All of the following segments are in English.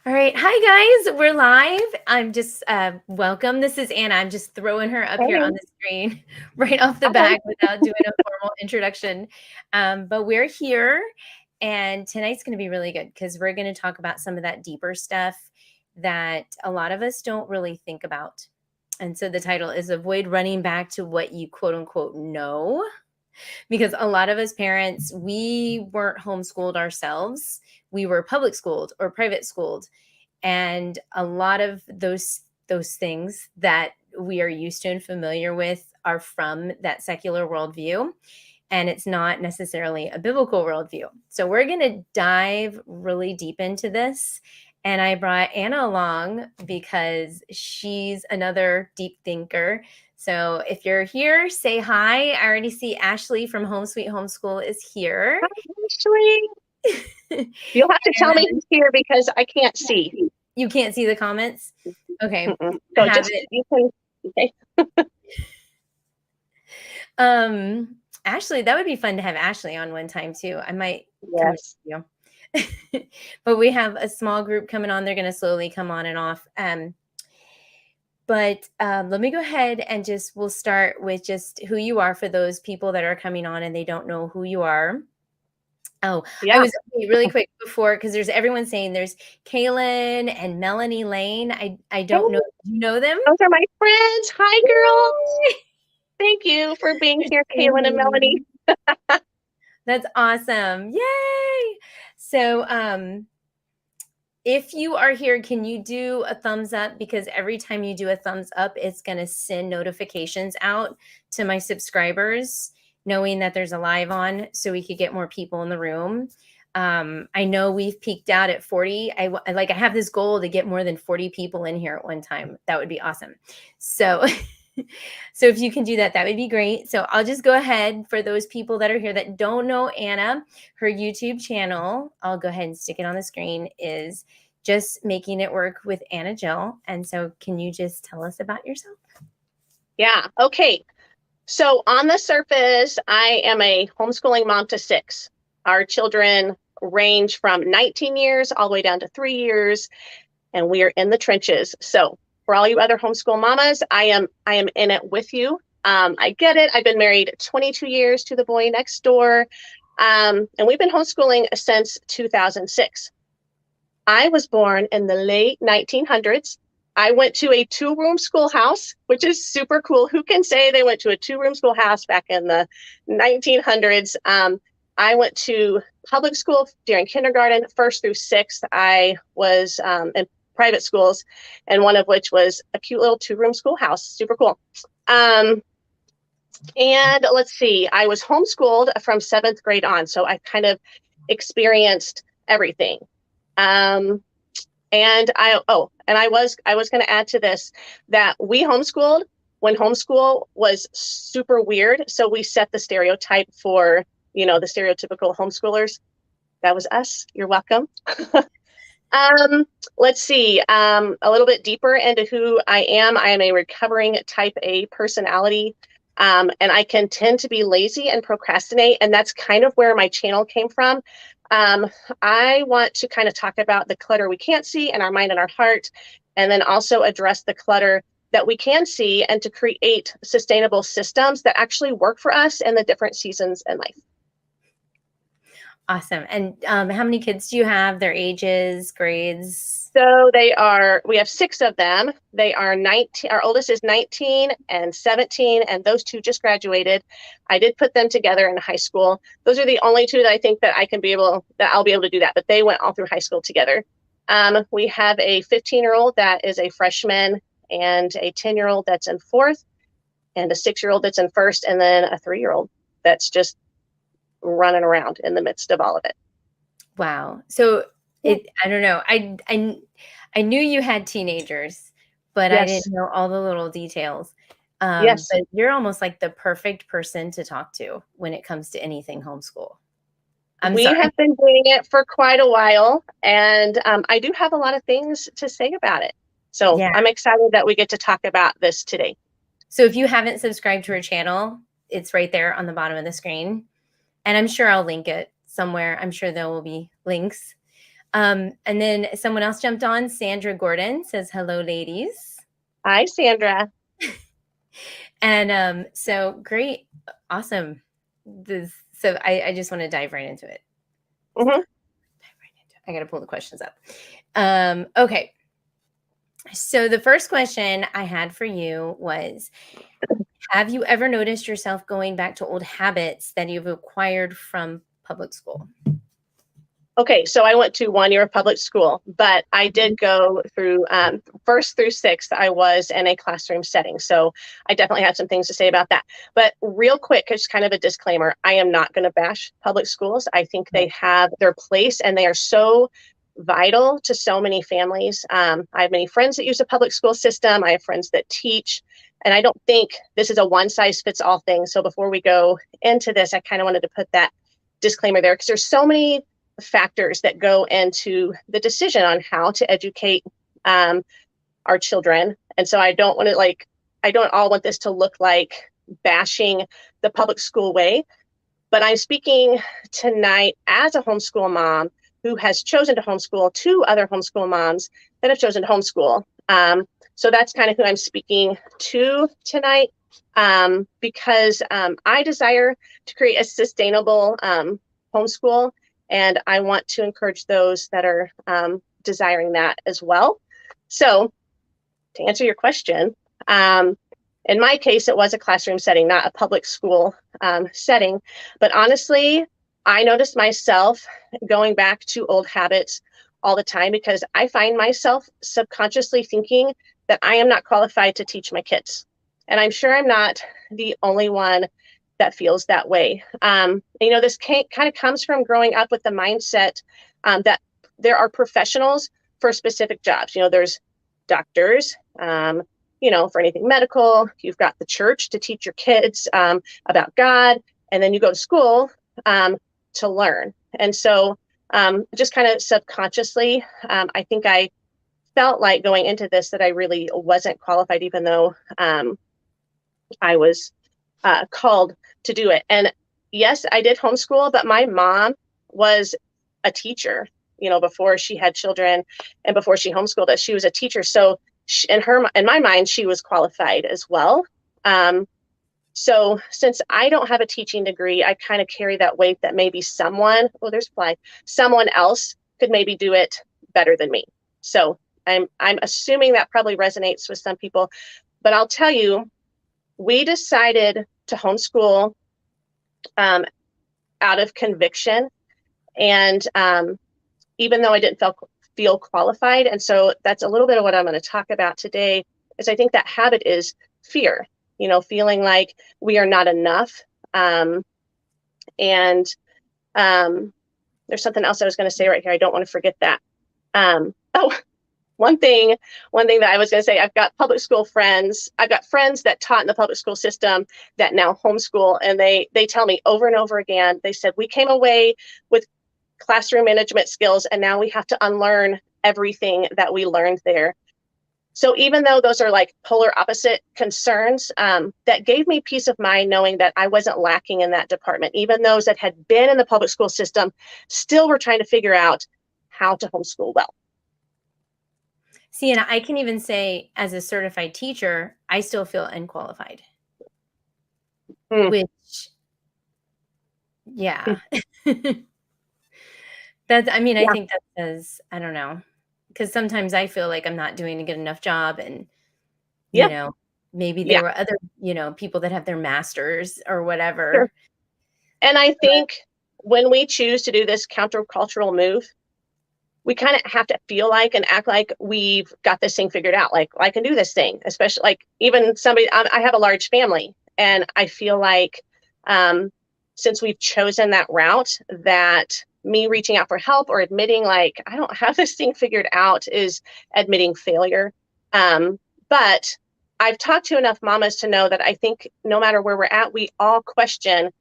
All right. Hi, guys. We're live. I'm just welcome. This is Anna. I'm just throwing her up here Hey, on the screen right off the hi. back without doing a formal introduction. But we're here, and tonight's going to be really good because we're going to talk about some of that deeper stuff that a lot of us don't really think about. And so the title is Avoid Running Back to What You Quote Unquote Know, because a lot of us parents, we weren't homeschooled ourselves. We were public schooled or private schooled. And a lot of those things that we are used to and familiar with are from that secular worldview. And it's not necessarily a biblical worldview. So we're going to dive really deep into this. And I brought Anna along because she's another deep thinker. So if you're here, say hi. I already see Ashley from Home Sweet Homeschool is here. Hi, Ashley. You'll have to tell me who's here because I can't see. You can't see the comments? Okay. So I have just it. you can. Okay. Ashley, that would be fun to have Ashley on one time too. I might come Yes. to you. But we have a small group coming on. They're going to slowly come on and off. But let me go ahead and we'll start with just who you are for those people that are coming on and they don't know who you are. Oh, Yeah. I was really quick before because everyone saying there's Kaylin and Melanie Lane. I don't know. Do you know them? Those are my friends. Hi, girls. Thank you for being here, Kaylin and Melanie. That's awesome. Yay. So if you are here, can you do a thumbs up? Because every time you do a thumbs up, it's going to send notifications out to my subscribers, knowing that there's a live on so we could get more people in the room. I know we've peaked out at 40. I have this goal to get more than 40 people in here at one time. That would be awesome. So so if you can do that, that would be great. So I'll just go ahead for those people that are here that don't know Anna, her YouTube channel, I'll go ahead and stick it on the screen, is just Making It Work with Anna Jill. And so can you just tell us about yourself? Yeah. Okay. So on the surface, I am a homeschooling mom to 6. Our children range from 19 years all the way down to 3 years, and we are in the trenches. So for all you other homeschool mamas, I am in it with you. I get it. I've been married 22 years to the boy next door, and we've been homeschooling since 2006. I was born in the late 1900s. I went to a 2-room schoolhouse, which is super cool. Who can say they went to a 2-room schoolhouse back in the 1900s? I went to public school during kindergarten, 1st through 6th. I was in private schools, and one of which was a cute little 2-room schoolhouse. Super cool. And let's see, I was homeschooled from 7th grade on, so I kind of experienced everything. And I was going to add to this that we homeschooled when homeschool was super weird. So we set the stereotype for, the stereotypical homeschoolers. That was us. You're welcome. Let's see, a little bit deeper into who I am. I am a recovering type A personality. And I can tend to be lazy and procrastinate. And that's kind of where my channel came from. I want to kind of talk about the clutter we can't see in our mind and our heart, and then also address the clutter that we can see and to create sustainable systems that actually work for us in the different seasons in life. Awesome. And how many kids do you have? Their ages, grades? So we have 6 of them. They are 19. Our oldest is 19 and 17, and those 2 just graduated. I did put them together in high school. Those are the only 2 that I think that I'll be able to do that, but they went all through high school together. We have a 15-year-old that is a freshman, and a 10-year-old that's in 4th, and a 6-year-old that's in 1st, and then a 3-year-old that's just running around in the midst of all of it. Wow. So I don't know. I knew you had teenagers, but Yes. I didn't know all the little details. Yes. But you're almost like the perfect person to talk to when it comes to anything homeschool. We have been doing it for quite a while, and I do have a lot of things to say about it. So yeah. I'm excited that we get to talk about this today. So if you haven't subscribed to her channel, it's right there on the bottom of the screen. And I'm sure I'll link it somewhere. I'm sure there will be links. And then someone else jumped on. Sandra Gordon says, hello, ladies. Hi, Sandra. And so great. Awesome. So I just want to dive right into it. Mm-hmm. I got to pull the questions up. Okay. So the first question I had for you was, have you ever noticed yourself going back to old habits that you've acquired from public school? Okay, so I went to 1 year of public school, but I did go through first through sixth, I was in a classroom setting. So I definitely have some things to say about that. But real quick, it's kind of a disclaimer. I am not going to bash public schools. I think they have their place and they are so vital to so many families. I have many friends that use the public school system. I have friends that teach. And I don't think this is a one size fits all thing. So before we go into this, I kind of wanted to put that disclaimer there because there's so many factors that go into the decision on how to educate our children. And so I don't want to I don't all want this to look like bashing the public school way, but I'm speaking tonight as a homeschool mom who has chosen to homeschool, two other homeschool moms that have chosen to homeschool. So that's kind of who I'm speaking to tonight because I desire to create a sustainable homeschool. And I want to encourage those that are desiring that as well. So to answer your question, in my case, it was a classroom setting, not a public school setting. But honestly, I noticed myself going back to old habits all the time because I find myself subconsciously thinking that I am not qualified to teach my kids. And I'm sure I'm not the only one that feels that way. This kind of comes from growing up with the mindset that there are professionals for specific jobs. There's doctors, for anything medical. You've got the church to teach your kids about God, and then you go to school to learn. And so just kind of subconsciously, I think I felt like going into this that I really wasn't qualified, even though I was called to do it. And yes, I did homeschool, but my mom was a teacher, before she had children and before she homeschooled us, she was a teacher. So in my mind, she was qualified as well. So since I don't have a teaching degree, I kind of carry that weight that maybe someone else could maybe do it better than me. So I'm assuming that probably resonates with some people, but I'll tell you, we decided to homeschool out of conviction. And even though I didn't feel qualified. And so that's a little bit of what I'm going to talk about today is I think that habit is fear, feeling like we are not enough. And there's something else I was going to say right here. I don't want to forget that. One thing that I was going to say, I've got public school friends. I've got friends that taught in the public school system that now homeschool. And they tell me over and over again, they said, we came away with classroom management skills, and now we have to unlearn everything that we learned there. So even though those are like polar opposite concerns, that gave me peace of mind knowing that I wasn't lacking in that department. Even those that had been in the public school system still were trying to figure out how to homeschool well. See, and I can even say as a certified teacher, I still feel unqualified. Which, yeah. I think that says, I don't know, because sometimes I feel like I'm not doing a good enough job. And, maybe there were other, people that have their masters or whatever. Sure. And I think when we choose to do this countercultural move, we kind of have to feel like and act like we've got this thing figured out. Like, I can do this thing, especially like even somebody, I have a large family, and I feel like since we've chosen that route, that me reaching out for help or admitting like, I don't have this thing figured out is admitting failure. But I've talked to enough mamas to know that I think no matter where we're at, we all question,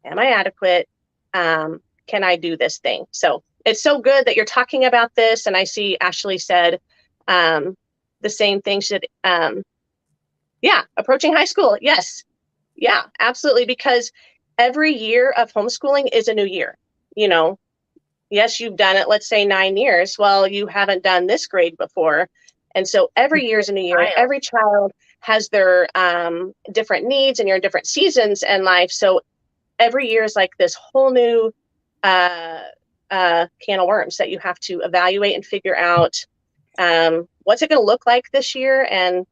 am I adequate? Can I do this thing? So it's so good that you're talking about this. And I see Ashley said the same thing. She said, approaching high school. Yes. Yeah, absolutely. Because every year of homeschooling is a new year. yes, you've done it, let's say 9 years. Well, you haven't done this grade before. And so every year is a new year. Child. Every child has their different needs, and you're in different seasons in life. So every year is like this whole new can of worms that you have to evaluate and figure out what's it going to look like this year, and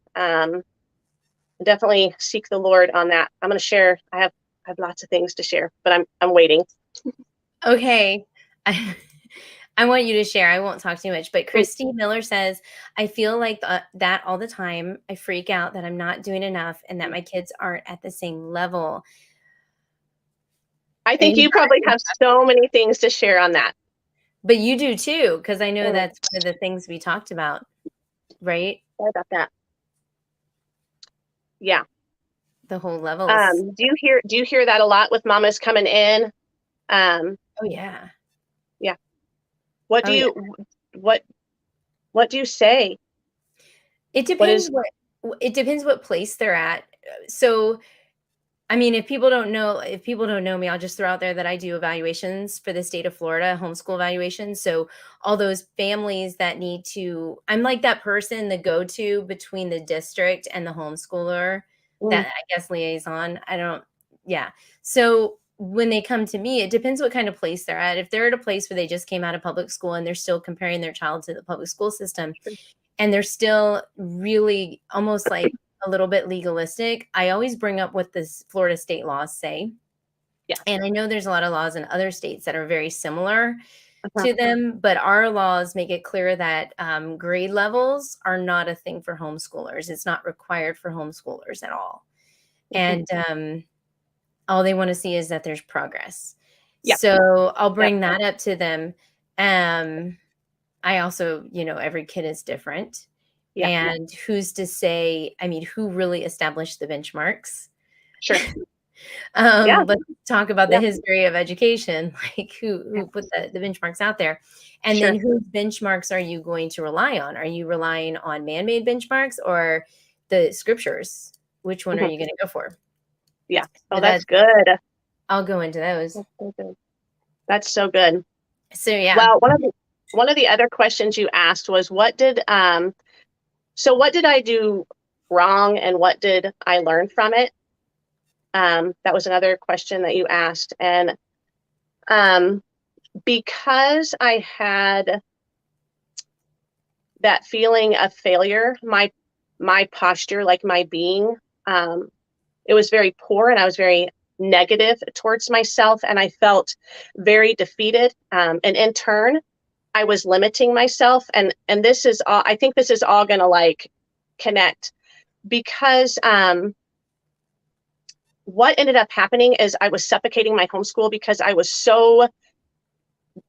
definitely seek the Lord on that. I'm going to share. I have lots of things to share, but I'm waiting. Okay. I want you to share. I won't talk too much, but Mm. Christy Miller says, I feel like that all the time. I freak out that I'm not doing enough and that my kids aren't at the same level. I think you probably have so many things to share on that. But you do too, because I know Mm. that's one of the things we talked about, right? Sorry about that. Yeah. The whole levels. Do you hear that a lot with mamas coming in? Oh yeah. Yeah. What do Oh, you what do you say? It depends what place they're at. So, I mean, if people don't know me, I'll just throw out there that I do evaluations for the state of Florida, homeschool evaluations. So all those families that need to, I'm like that person, the go-to between the district and the homeschooler, that I guess liaison. Yeah. So when they come to me, it depends what kind of place they're at. If they're at a place where they just came out of public school and they're still comparing their child to the public school system, and they're still really almost like a little bit legalistic, I always bring up what the Florida state laws say. Yeah. And I know there's a lot of laws in other states that are very similar to them, but our laws make it clear that grade levels are not a thing for homeschoolers. It's not required for homeschoolers at all. And all they want to see is that there's progress. Yeah. So I'll bring that up to them. I also, every kid is different. Yeah. And who's to say, I mean, who really established the benchmarks? Sure. Let's talk about the history of education, like who put the benchmarks out there. And then whose benchmarks are you going to rely on? Are you relying on man-made benchmarks or the scriptures? Which one are you going to go for? Yeah. Oh, So that's good. I'll go into those. That's so good. So yeah. Well, one of the other questions you asked was what did I do wrong and what did I learn from it? That was another question that you asked. And because I had that feeling of failure, my posture, like my being, it was very poor, and I was very negative towards myself, and I felt very defeated. And in turn, I was limiting myself. And this is all, I think this is all gonna like connect, because what ended up happening is I was suffocating my homeschool because I was so,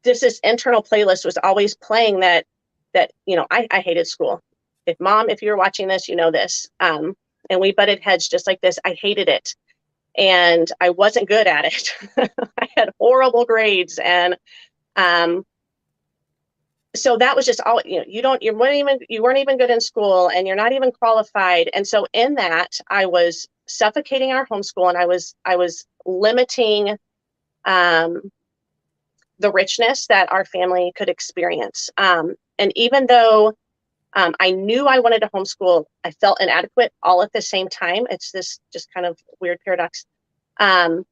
this internal playlist was always playing that I hated school. If you're watching this, you know this. And we butted heads just like this. I hated it. And I wasn't good at it. I had horrible grades. And so that was just all, you weren't even good in school, and you're not even qualified. And so in that, I was suffocating our homeschool, and I was limiting the richness that our family could experience. And even though I knew I wanted to homeschool, I felt inadequate all at the same time. It's this just kind of weird paradox. And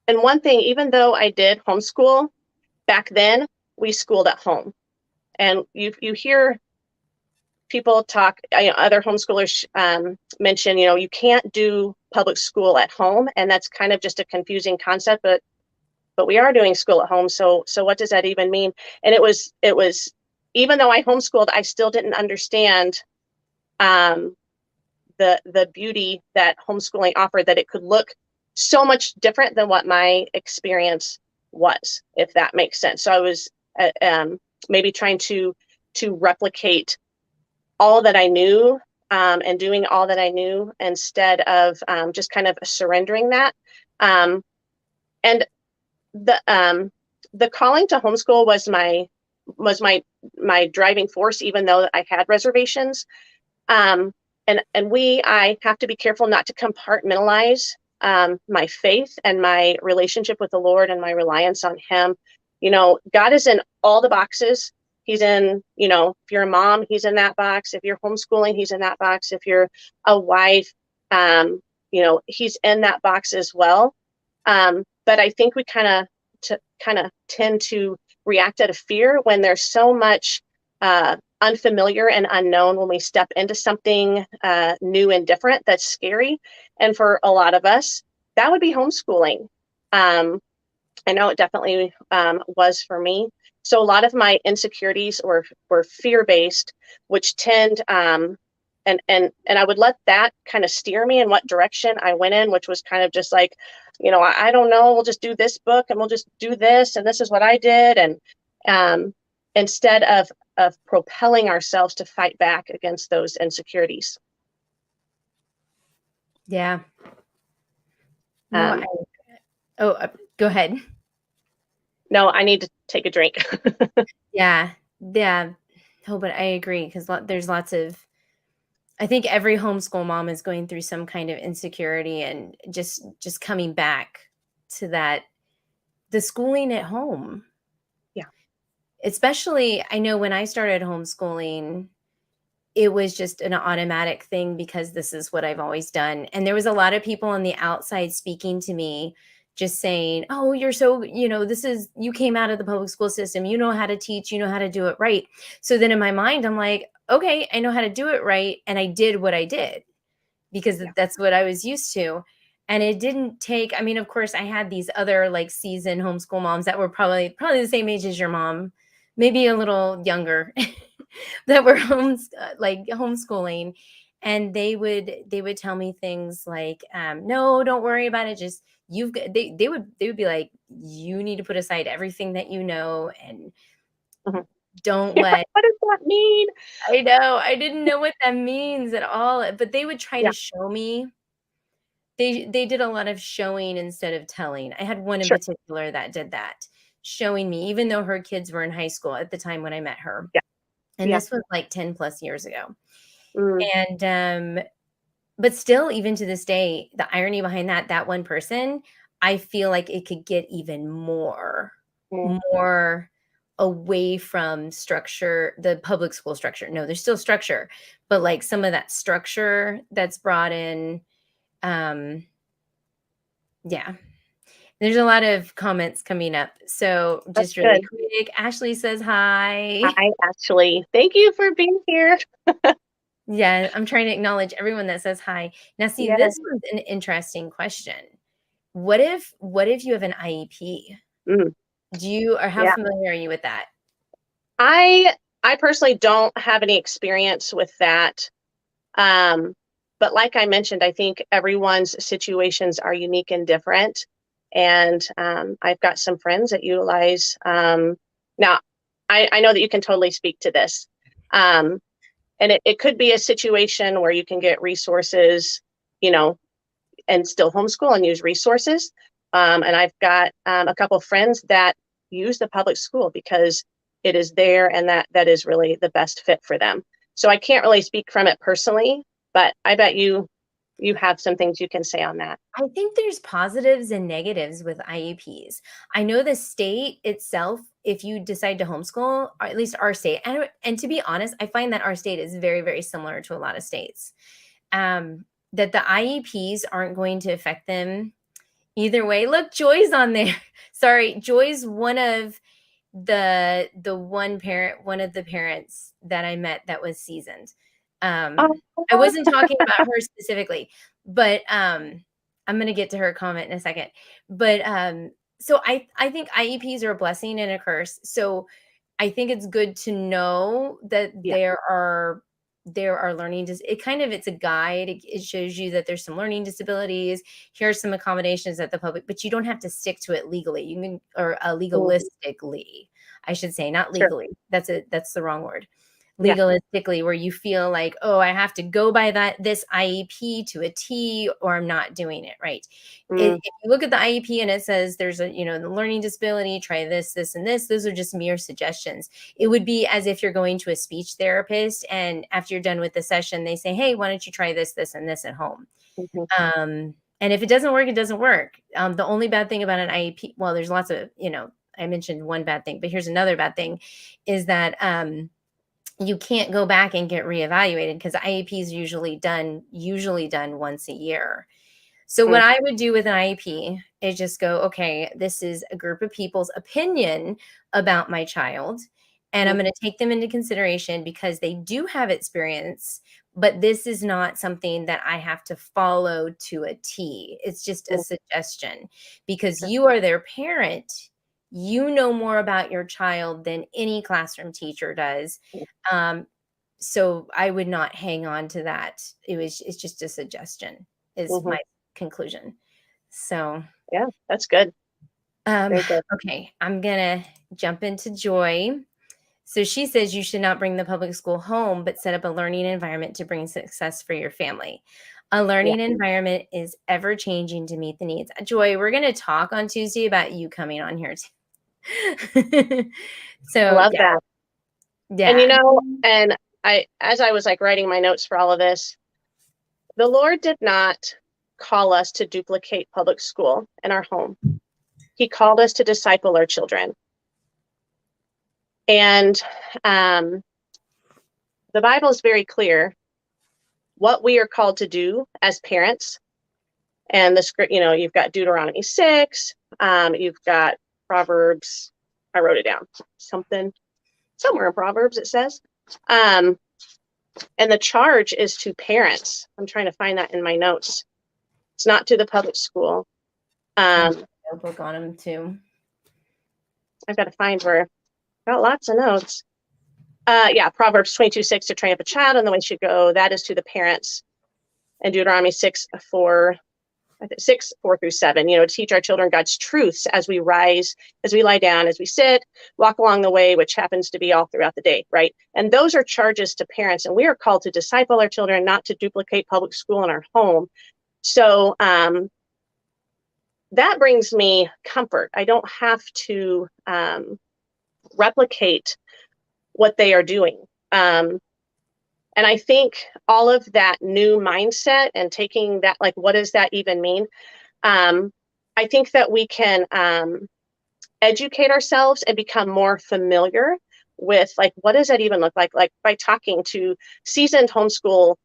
one thing, even though I did homeschool, back then we schooled at home. And you hear people talk, other homeschoolers mention, you can't do public school at home. And that's kind of just a confusing concept, but we are doing school at home. So what does that even mean? And it was, even though I homeschooled, I still didn't understand the beauty that homeschooling offered, that it could look so much different than what my experience was, if that makes sense. So I was maybe trying to replicate all that I knew and doing all that I knew instead of just kind of surrendering that. And the calling to homeschool was my driving force, even though I had reservations. And I have to be careful not to compartmentalize my faith and my relationship with the Lord and my reliance on Him. God is in all the boxes. He's in, if you're a mom, He's in that box. If you're homeschooling, He's in that box. If you're a wife, He's in that box as well. But I think we kind of tend to react out of fear when there's so much unfamiliar and unknown when we step into something new and different that's scary. And for a lot of us, that would be homeschooling. I know it definitely was for me. So a lot of my insecurities were fear-based, which tend and I would let that kind of steer me in what direction I went in, which was kind of just like, I don't know, we'll just do this book and we'll just do this, and this is what I did. And instead of propelling ourselves to fight back against those insecurities. Yeah. No, go ahead. No, I need to take a drink. Yeah. Yeah. Oh, but I agree, because there's lots of, I think every homeschool mom is going through some kind of insecurity, and just coming back to that, the schooling at home. Yeah. Especially, I know when I started homeschooling, it was just an automatic thing because this is what I've always done. And there was a lot of people on the outside speaking to me, just saying, "Oh, you're so, you came out of the public school system. You know how to teach, you know how to do it right." So then in my mind, I'm like, okay, I know how to do it right. And I did what I did because Yeah. that's what I was used to. And it didn't take, I mean, of course, I had these other like seasoned homeschool moms that were probably the same age as your mom, maybe a little younger, that were homeschooling. And they would tell me things like, no, don't worry about it. Just they would be like, you need to put aside everything that you know, and Mhm. don't Yeah, let. what does that mean? I know, I didn't know what that means at all, but they would try Yeah, to show me. They did a lot of showing instead of telling. I had one in sure. particular that did that, showing me, even though her kids were in high school at the time when I met her. Yeah, And yeah. this was like 10 plus years ago. Mm, And but still, even to this day, the irony behind that one person, I feel like it could get even mm. more away from structure, the public school structure. No, there's still structure, but like some of that structure that's brought in. Yeah. There's a lot of comments coming up. So That's just really good. quick, Ashley says hi. Hi, Ashley. Thank you for being here. Yeah, I'm trying to acknowledge everyone that says hi. Now, see, Yeah. this one's an interesting question. What if you have an IEP? Mm, Do you, or how yeah. familiar are you with that? I personally don't have any experience with that. Um, but like I mentioned, I think everyone's situations are unique and different. And I've got some friends that utilize. Now, I know that you can totally speak to this. Um, and it could be a situation where you can get resources, you know, and still homeschool and use resources. And I've got a couple of friends that use the public school because it is there, and that is really the best fit for them. So I can't really speak from it personally, but I bet you have some things you can say on that. I think there's positives and negatives with IEPs. I know the state itself, if you decide to homeschool, or at least our state, and to be honest, I find that our state is very, very similar to a lot of states. That the IEPs aren't going to affect them either way. Look, Joy's on there. Sorry, Joy's one of one of the parents that I met that was seasoned. Oh, I wasn't talking about her specifically, but I'm gonna get to her comment in a second. But so I think IEPs are a blessing and a curse. So I think it's good to know that yeah. there are it's a guide. It shows you that there's some learning disabilities. Here's some accommodations that the public, but you don't have to stick to it legally. You can, or Mhm. legalistically, I should say, not Sure. legally. That's the wrong word. Yeah. Legalistically, where you feel like, oh, I have to go by this IEP to a T, or I'm not doing it right. Mm, If you look at the IEP and it says there's the learning disability, try this, this, and this, those are just mere suggestions. It would be as if you're going to a speech therapist, and after you're done with the session, they say, hey, why don't you try this, this, and this at home? mhm. And if it doesn't work, it doesn't work. The only bad thing about an IEP, well, there's lots of, I mentioned one bad thing, but here's another bad thing, is that you can't go back and get reevaluated because IEPs usually done once a year. So what Mm, I would do with an IEP is just go, okay, this is a group of people's opinion about my child, and I'm mm, going to take them into consideration because they do have experience, but this is not something that I have to follow to a T. It's just a mm, suggestion because sure. you are their parent. You know more about your child than any classroom teacher does. Mm, Um, so I would not hang on to that. It's just a suggestion is mhm. my conclusion. So, Yeah, that's good. um, Very good. okay, I'm gonna jump into Joy. So she says you should not bring the public school home, but set up a learning environment to bring success for your family. A Yeah, learning environment is ever changing to meet the needs. Joy, we're going to talk on Tuesday about you coming on here too. I So love yeah, that. And yeah, and as I was like writing my notes for all of this, the Lord did not call us to duplicate public school in our home. He called us to disciple our children. And um, the Bible is very clear what we are called to do as parents. And the script, you've got Deuteronomy 6, you've got Proverbs. I wrote it down. Somewhere in Proverbs it says. Um, and the charge is to parents. I'm trying to find that in my notes. It's not to the public school. I have Um, a notebook on them too. I've got to find where. Got lots of notes. Yeah, Proverbs 22:6 to train up a child in the way he should go. That is to the parents. And Deuteronomy 6:4 through 7. To teach our children God's truths as we rise, as we lie down, as we sit, walk along the way, which happens to be all throughout the day, right? And those are charges to parents, and we are called to disciple our children, not to duplicate public school in our home. So that brings me comfort. I don't have to replicate what they are doing. And I think all of that new mindset and taking that, like, what does that even mean? I think that we can educate ourselves and become more familiar with, like, what does that even look like by talking to seasoned schooled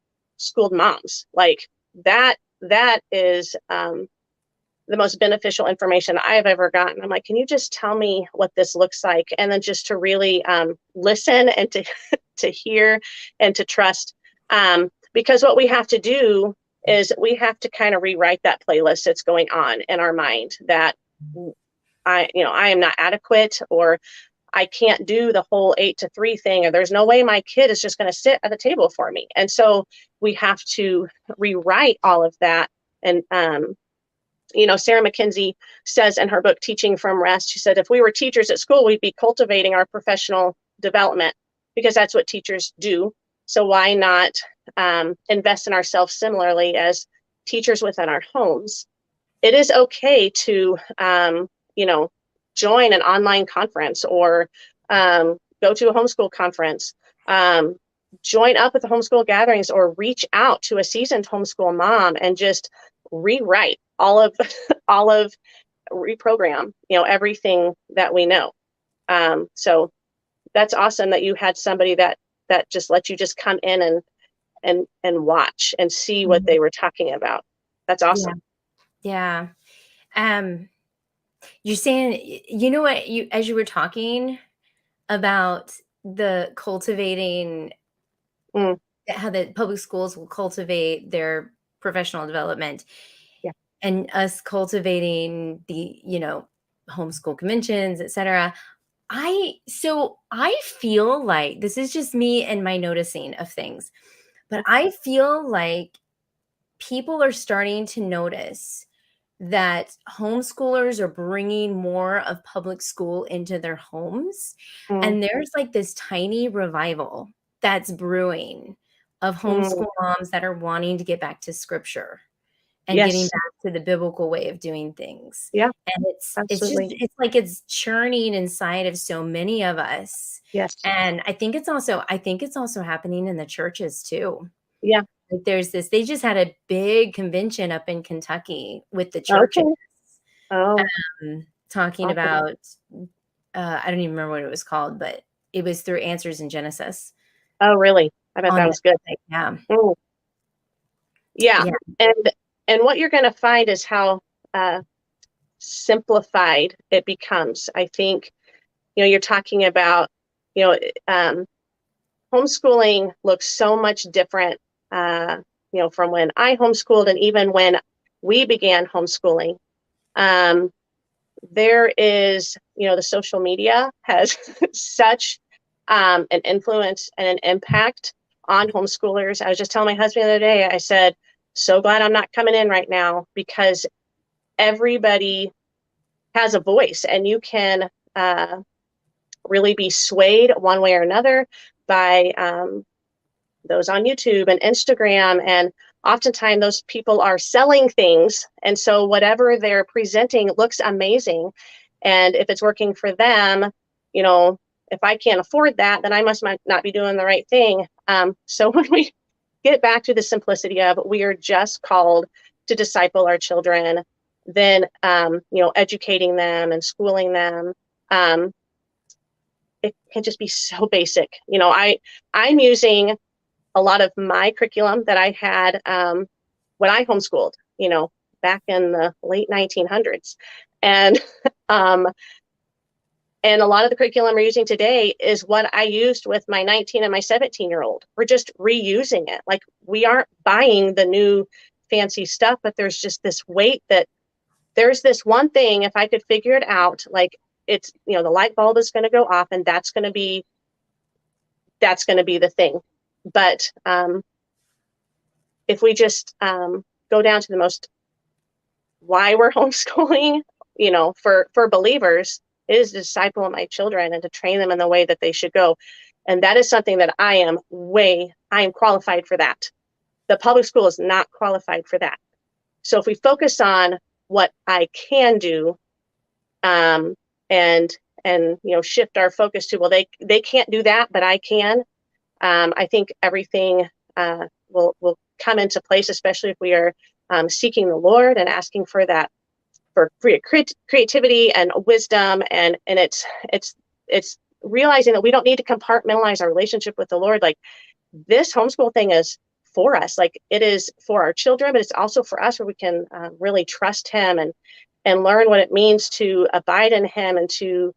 moms. Like that is the most beneficial information I have ever gotten. I'm like, can you just tell me what this looks like? And then just to really listen and to to hear and to trust. Because what we have to do is we have to kind of rewrite that playlist that's going on in our mind that I am not adequate, or I can't do the whole 8 to 3 thing, or there's no way my kid is just going to sit at the table for me. And so we have to rewrite all of that. And Sarah McKenzie says in her book, Teaching from Rest, she said, if we were teachers at school, we'd be cultivating our professional development because that's what teachers do. So why not invest in ourselves similarly as teachers within our homes? It is okay to, join an online conference or go to a homeschool conference, join up with the homeschool gatherings, or reach out to a seasoned homeschool mom and just rewrite all of reprogram everything that we know. So that's awesome that you had somebody that just let you just come in and watch and see what Mhm. they were talking about. That's Yeah, awesome. yeah. Um, you're saying, you know what, as you were talking about the cultivating, Mm, how the public schools will cultivate their professional development, yeah. and us cultivating the, homeschool conventions, etc. I feel like this is just me and my noticing of things, but I feel like people are starting to notice that homeschoolers are bringing more of public school into their homes. Mm, And there's like this tiny revival that's brewing of mm, homeschool moms that are wanting to get back to scripture and getting yes. back to the biblical way of doing things. Yeah, And absolutely. it's like it's churning inside of so many of us. Yes. And I think it's also happening in the churches too. Yeah. Like there's this, they just had a big convention up in Kentucky with the churches, Okay. Oh, talking awesome. about, I don't even remember what it was called, but it was through Answers in Genesis Oh, really? I bet on that that was good. website. Yeah. Mm, yeah. Yeah. And what you're going to find is how uh, simplified it becomes. I think, you're talking about, you know, um, homeschooling looks so much different, uh, from when I homeschooled and even when we began homeschooling. Um, there is, the social media has such an influence and an impact on homeschoolers. I was just telling my husband the other day, I said, so glad I'm not coming in right now because everybody has a voice and you can really be swayed one way or another by those on YouTube and Instagram. And oftentimes those people are selling things. And so whatever they're presenting looks amazing. And if it's working for them, if I can't afford that, then I must not be doing the right thing. So when we get back to the simplicity of we are just called to disciple our children, then, educating them and schooling them, um, it can just be so basic. I'm using a lot of my curriculum that I had when I homeschooled, back in the late 1900s. And um, and a lot of the curriculum we're using today is what I used with my 19 and my 17-year-old. We're just reusing it. Like we aren't buying the new fancy stuff, but there's just this weight that there's this one thing, if I could figure it out, like it's, the light bulb is going to go off and that's going to be the thing. But if we just go down to the most why we're homeschooling, for believers, it is to disciple my children and to train them in the way that they should go. And that is something that I am qualified for that. The public school is not qualified for that. So if we focus on what I can do, and shift our focus to, well, they can't do that, but I can. I think everything will come into place, especially if we are seeking the Lord and asking for that, for creativity and wisdom, and it's realizing that we don't need to compartmentalize our relationship with the Lord. Like this homeschool thing is for us, like it is for our children, but it's also for us where we can really trust Him and learn what it means to abide in Him and to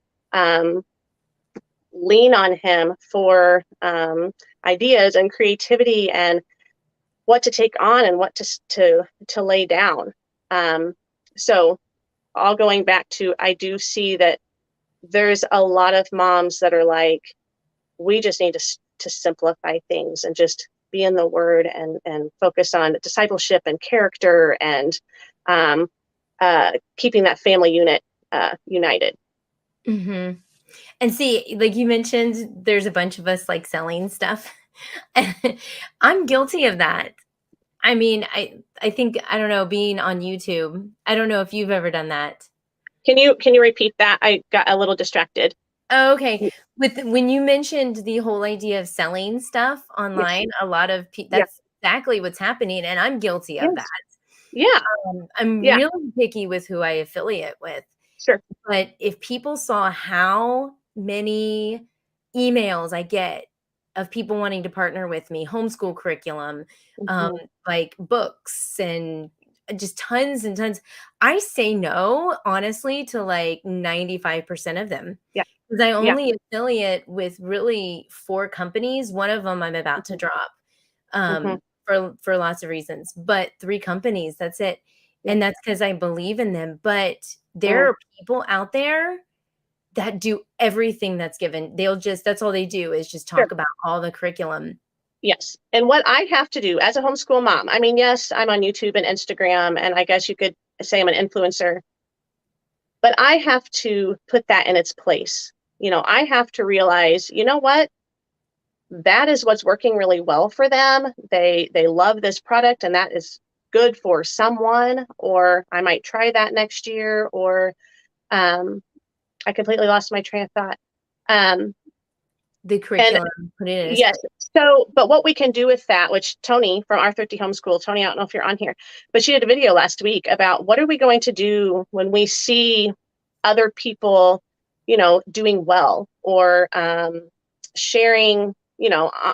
lean on Him for ideas and creativity and what to take on and what to lay down. So all going back to, I do see that there's a lot of moms that are like, we just need to simplify things and just be in the Word and focus on discipleship and character and keeping that family unit united. Hmm. And see, like you mentioned, there's a bunch of us like selling stuff. I'm guilty of that. I mean, I think, I don't know, being on YouTube, I don't know if you've ever done that. Can you repeat that? I got a little distracted. Oh, okay. When you mentioned the whole idea of selling stuff Yes. online, a lot of Yeah. that's exactly what's happening, and I'm guilty of that. Yes. Yeah. I'm Yeah. really picky with who I affiliate with. Sure. But if people saw how many emails I get of people wanting to partner with me, homeschool curriculum, um, Mhm. like books and just tons and tons, I say no, honestly, to like 95% of them. Yeah. Because I Yeah. only affiliate with really 4 companies. One of them I'm about to Mhm. drop, Mhm. for lots of reasons, but 3 companies, that's it. Yeah. And that's because I believe in them. But there Mm. are people out there that do everything that's given. That's all they do is just Sure. talk about all the curriculum. Yes. And what I have to do as a homeschool mom, I mean, yes, I'm on YouTube and Instagram, and I guess you could say I'm an influencer, but I have to put that in its place. I have to realize, you know what? That is what's working really well for them. They love this product, and that is good for someone, or I might try that next year, or I completely lost my train of thought. Um, The And curriculum, put it in a yes, script. so, but what we can do with that, which Tony from our 30 Homeschool, Tony, I don't know if you're on here, but she did a video last week about what are we going to do when we see other people, doing well, or sharing,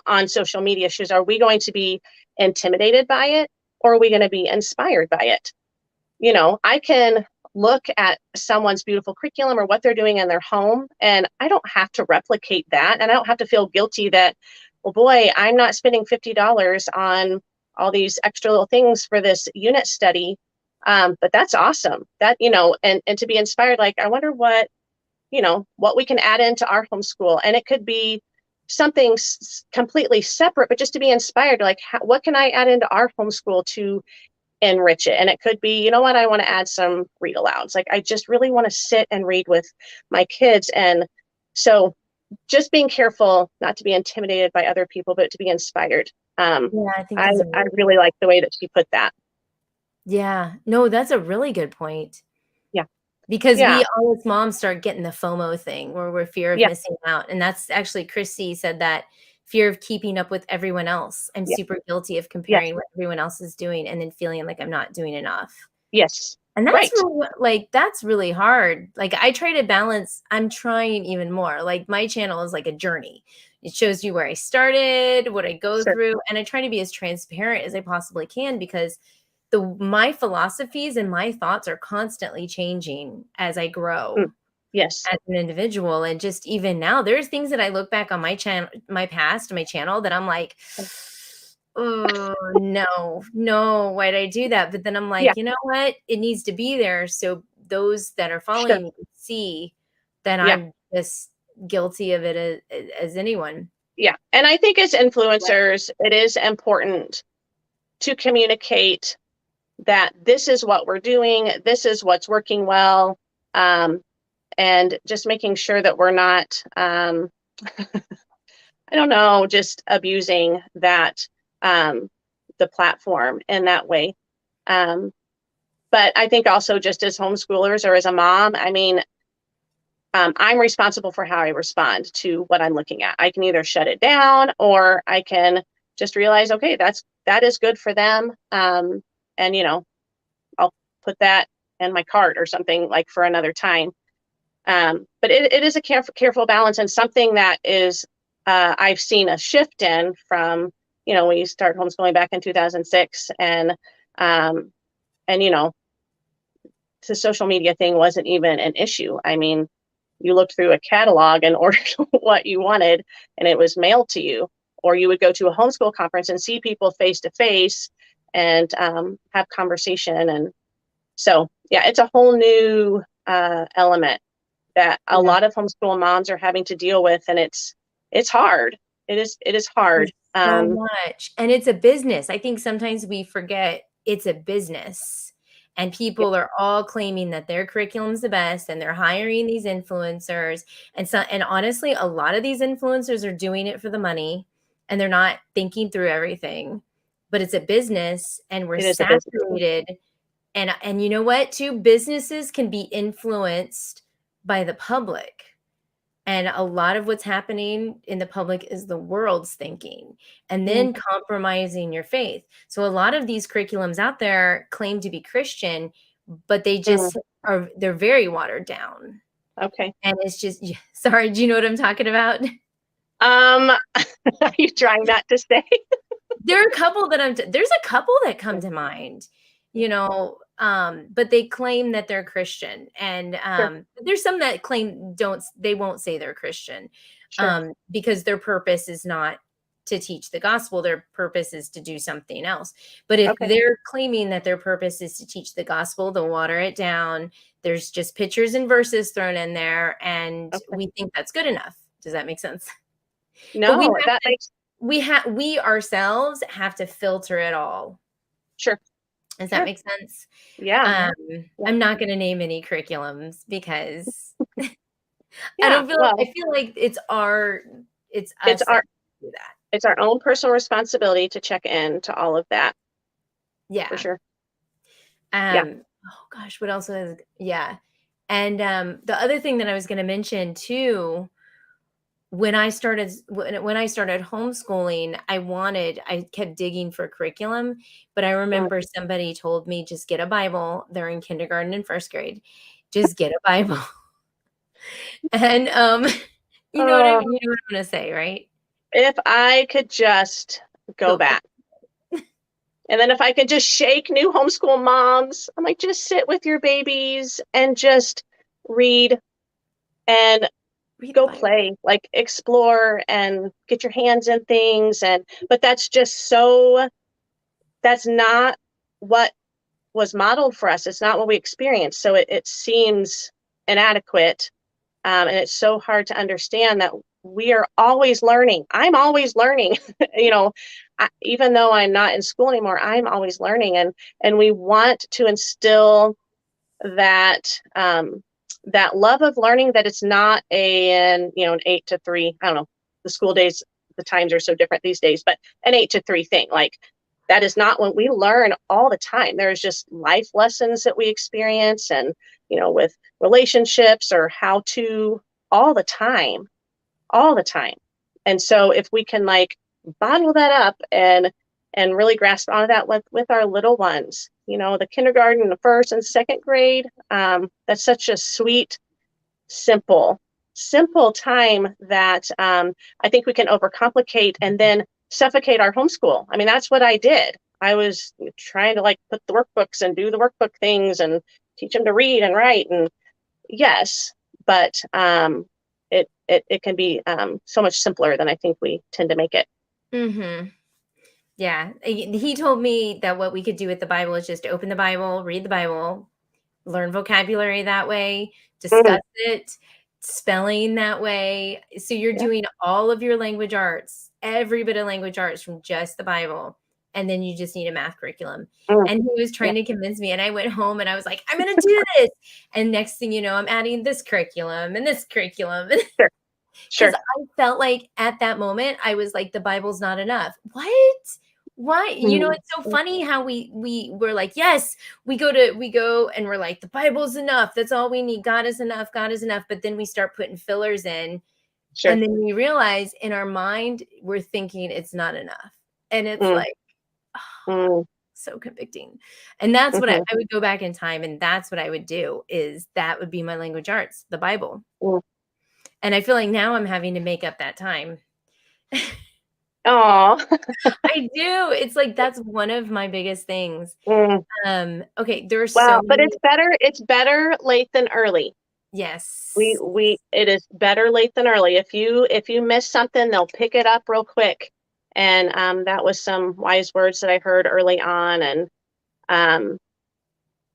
on social media issues. Are we going to be intimidated by it, or are we going to be inspired by it? I can look at someone's beautiful curriculum or what they're doing in their home, and I don't have to replicate that. And I don't have to feel guilty that, well, boy, I'm not spending $50 on all these extra little things for this unit study. But that's awesome. That, and to be inspired, like, I wonder what we can add into our homeschool. And it could be something completely separate, but just to be inspired, like, what can I add into our homeschool to enrich it? And it could be, what, I want to add some read alouds. Like, I just really want to sit and read with my kids. And so just being careful not to be intimidated by other people, but to be inspired. Yeah, I think I, that's a I really really like the way that she put that. yeah. No, that's a really good point. Yeah. Because Yeah. we all as moms start getting the FOMO thing where we're fear of Yeah. missing out. And that's actually Chrissy said that fear of keeping up with everyone else. I'm Yeah. super guilty of Yes. comparing what everyone else is doing and then feeling like I'm not doing enough. Yes. And that's Right. really that's really hard. Like I try to balance, I'm trying even more. Like my channel is like a journey. It shows you where I started, what I go Sure. through, and I try to be as transparent as I possibly can because my philosophies and my thoughts are constantly changing as I grow Mm. Yes. as an individual. And just even now, there's things that I look back on my channel, my past, my channel that I'm like, oh no, why did I do that? But then I'm Yeah. like, you know what? It needs to be there so those that are Sure. following me can see that Yeah. I'm just guilty of it as anyone. Yeah. And I think as Right. influencers, it is important to communicate that this is what we're doing, this is what's working well, and just making sure that we're not, I don't know, just abusing that, the platform in that way. Um, but I think also just as homeschoolers or as a mom, I mean, I'm responsible for how I respond to what I'm looking at. I can either shut it down or I can just realize, okay, that is good for them. And I'll put that in my cart or something, like, for another time. But it is a careful balance, and something that is, I've seen a shift in from, when you start homeschooling back in 2006, um, and the social media thing wasn't even an issue. I mean, you looked through a catalog and ordered what you wanted, and it was mailed to you. Or you would go to a homeschool conference and see people face to face and have conversation. And so, yeah, it's a whole new element that a Yeah. lot of homeschool moms are having to deal with, and it's hard. It is hard. There's so much. And it's a business. I think sometimes we forget it's a business. And Yeah. people are all claiming that their curriculum's the best and they're hiring these influencers. And honestly, a lot of these influencers are doing it for the money and they're not thinking through everything. But it's a business and we're It is a business. saturated. And you know what, too? Businesses can be influenced by the public. And a lot of what's happening in the public is the world's thinking and Mm. then compromising your faith. So a lot of these curriculums out there claim to be Christian, but they Mm. just they're very watered down. Okay. And it's just sorry, do you know what I'm talking about? Are you trying not to say? There's a couple that come to mind, but they claim that they're Christian. And Sure. there's some that claim they won't say they're Christian, Sure. because their purpose is not to teach the gospel. Their purpose is to do something else. But if Okay. they're claiming that their purpose is to teach the gospel, they'll water it down. There's just pictures and verses thrown in there, and Okay. we think that's good enough. Does that make sense? But No, that makes we ourselves have to filter it all. sure. Does that Sure. make sense? Yeah. Yeah. I'm not gonna name any curriculums because Yeah. I Well, feel like it's it's us that our do that. it's our own personal responsibility to check in to all of that, for Yeah. sure. Yeah. Oh gosh, what else yeah. And, the other thing that I was gonna mention too when I started homeschooling, I kept digging for curriculum, but I Mm. remember somebody told me, just get a Bible. They're in kindergarten and first grade. Just get a Bible. And you know what I Oh, mean? You know what I'm gonna say, right? if I could just go Go back. back. And then if I could just shake new homeschool moms, I'm like, just sit with your babies and just read and Read the go Bible. play, like explore and get your hands in things. But that's just so, that's not what was modeled for us. It's not what we experienced. So it seems inadequate. And it's so hard to understand that we are always learning. I'm always learning. you know, even though I'm not in school anymore, I'm always learning. And we want to instill that that love of learning, that it's not an 8 to 3. I don't know. The school days, the times are so different these days, but an 8 to 3 thing, like that is not what we learn all the time. There's just life lessons that we experience, and with relationships or how to, all the time, all the time. And so if we can like bottle that up and really grasp onto that with our little ones, the kindergarten, the first and second grade, that's such a sweet, simple, simple time that I think we can overcomplicate and then suffocate our homeschool. I mean, that's what I did. I was trying to like put the workbooks and do the workbook things and teach them to read and write, and yes, but it can be so much simpler than I think we tend to make it. Mhm. Yeah. He told me that what we could do with the Bible is just open the Bible, read the Bible, learn vocabulary that way, Mm, discuss it, spelling that way. So you're yeah. doing all of your language arts, every bit of language arts from just the Bible. And then you just need a math curriculum. Mm, And he was yeah. trying to convince me. And I went home and I was like, I'm going to do this. And next thing you know, I'm adding this curriculum and this curriculum. Sure. Because Sure. I felt like at that moment, I was like, the Bible's not enough. What? What? Mhm. It's so funny how we were like, yes, we go and we're like, the Bible's enough. That's all we need. God is enough. God is enough. But then we start putting fillers in, Sure. and then we realize in our mind we're thinking it's not enough. And it's Mm, like, mm, so convicting. And that's what I mhm, would go back in time, and that's what I would do, is that would be my language arts, the Bible. mm. And I feel like now I'm having to make up that time. Aw. I do. It's like that's one of my biggest things. Mm. Okay, there are so Well, but many. it's better late than early. Yes. We it is better late than early. If you miss something, they'll pick it up real quick. And that was some wise words that I heard early on, and um,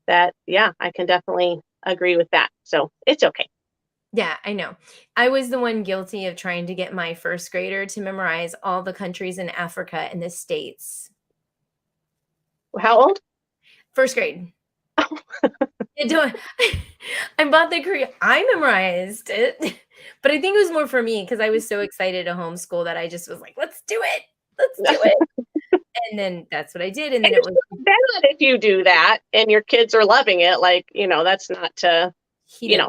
that, yeah, I can definitely agree with that. So it's okay. Yeah, I know. I was the one guilty of trying to get my first grader to memorize all the countries in Africa and the states. How old? First grade. Yeah, I bought the Korea. I memorized it, but I think it was more for me because I was so excited to homeschool that I just was like, let's do it. Let's do it. And then that's what I did. And then it It's was not bad if you do that and your kids are loving it. Like, that's not to, he you didn't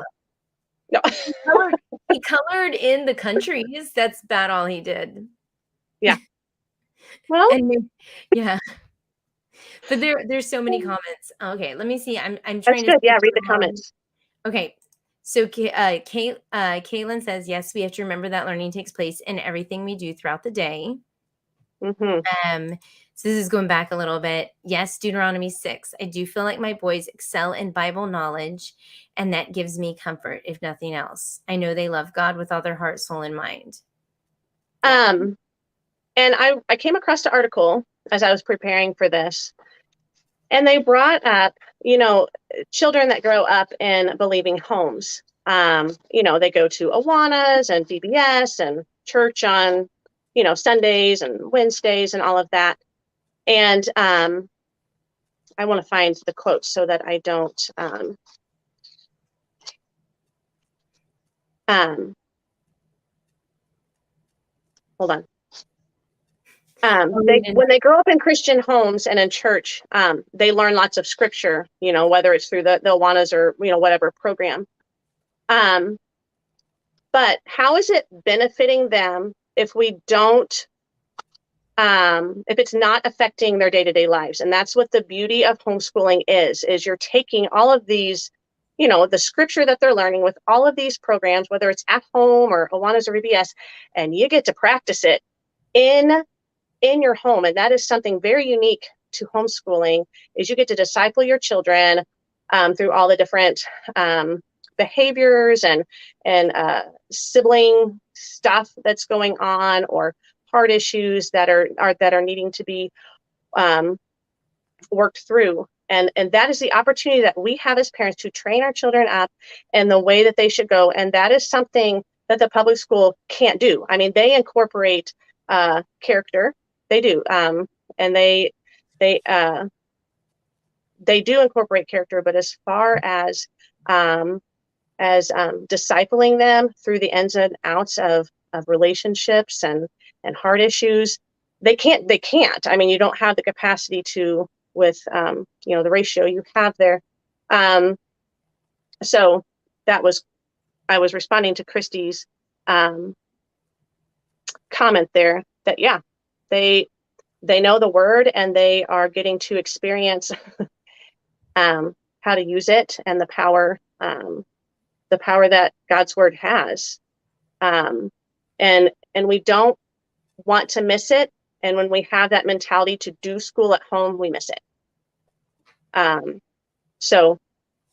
know, no. colored he colored in the countries, that's about all he did. Yeah. Well, And then yeah, but there's so many comments. Okay, let me see, I'm that's trying to good. see Yeah, read the them all. comments. Okay, so Caitlin says, "Yes, we have to remember that learning takes place in everything we do throughout the day." Hmm. So this is going back a little bit. Yes, Deuteronomy 6. I do feel like my boys excel in Bible knowledge, and that gives me comfort, if nothing else. I know they love God with all their heart, soul, and mind. Yeah. Um, and I came across an article as I was preparing for this, and they brought up, children that grow up in believing homes. They go to Awanas and VBS and church on, Sundays and Wednesdays and all of that. And I want to find the quote so that I don't. Um, Hold on. I'll They read it. when they grow up in Christian homes and in church, they learn lots of scripture. Whether it's through the Awanas or whatever program. Um, But how is it benefiting them if we don't, if it's not affecting their day-to-day lives? And that's what the beauty of homeschooling is you're taking all of these, the scripture that they're learning with all of these programs, whether it's at home or Awanas or VBS, and you get to practice it in your home. And that is something very unique to homeschooling, is you get to disciple your children through all the different behaviors and sibling stuff that's going on, or hard issues that are needing to be worked through. And that is the opportunity that we have as parents to train our children up in the way that they should go. And that is something that the public school can't do. I mean, they incorporate character. They do. And they do incorporate character, but as far as discipling them through the ins and outs of relationships and hard issues, they can't. I mean, you don't have the capacity to, with the ratio you have there. So I was responding to Christy's comment there, that they know the word, and they are getting to experience how to use it, and the power that God's word has. And we don't want to miss it. And when we have that mentality to do school at home, we miss it. So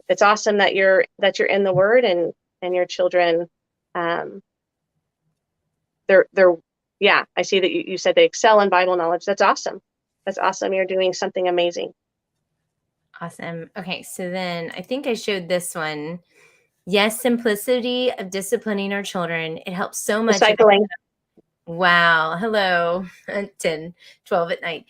it's awesome that you're in the word, and your children, I see that you said they excel in Bible knowledge. That's awesome. That's awesome. You're doing something amazing. Awesome. Okay. So then I think I showed this one. Yes, simplicity of disciplining our children. It helps so much. Discipling. Wow. Hello. 10, 12 at night.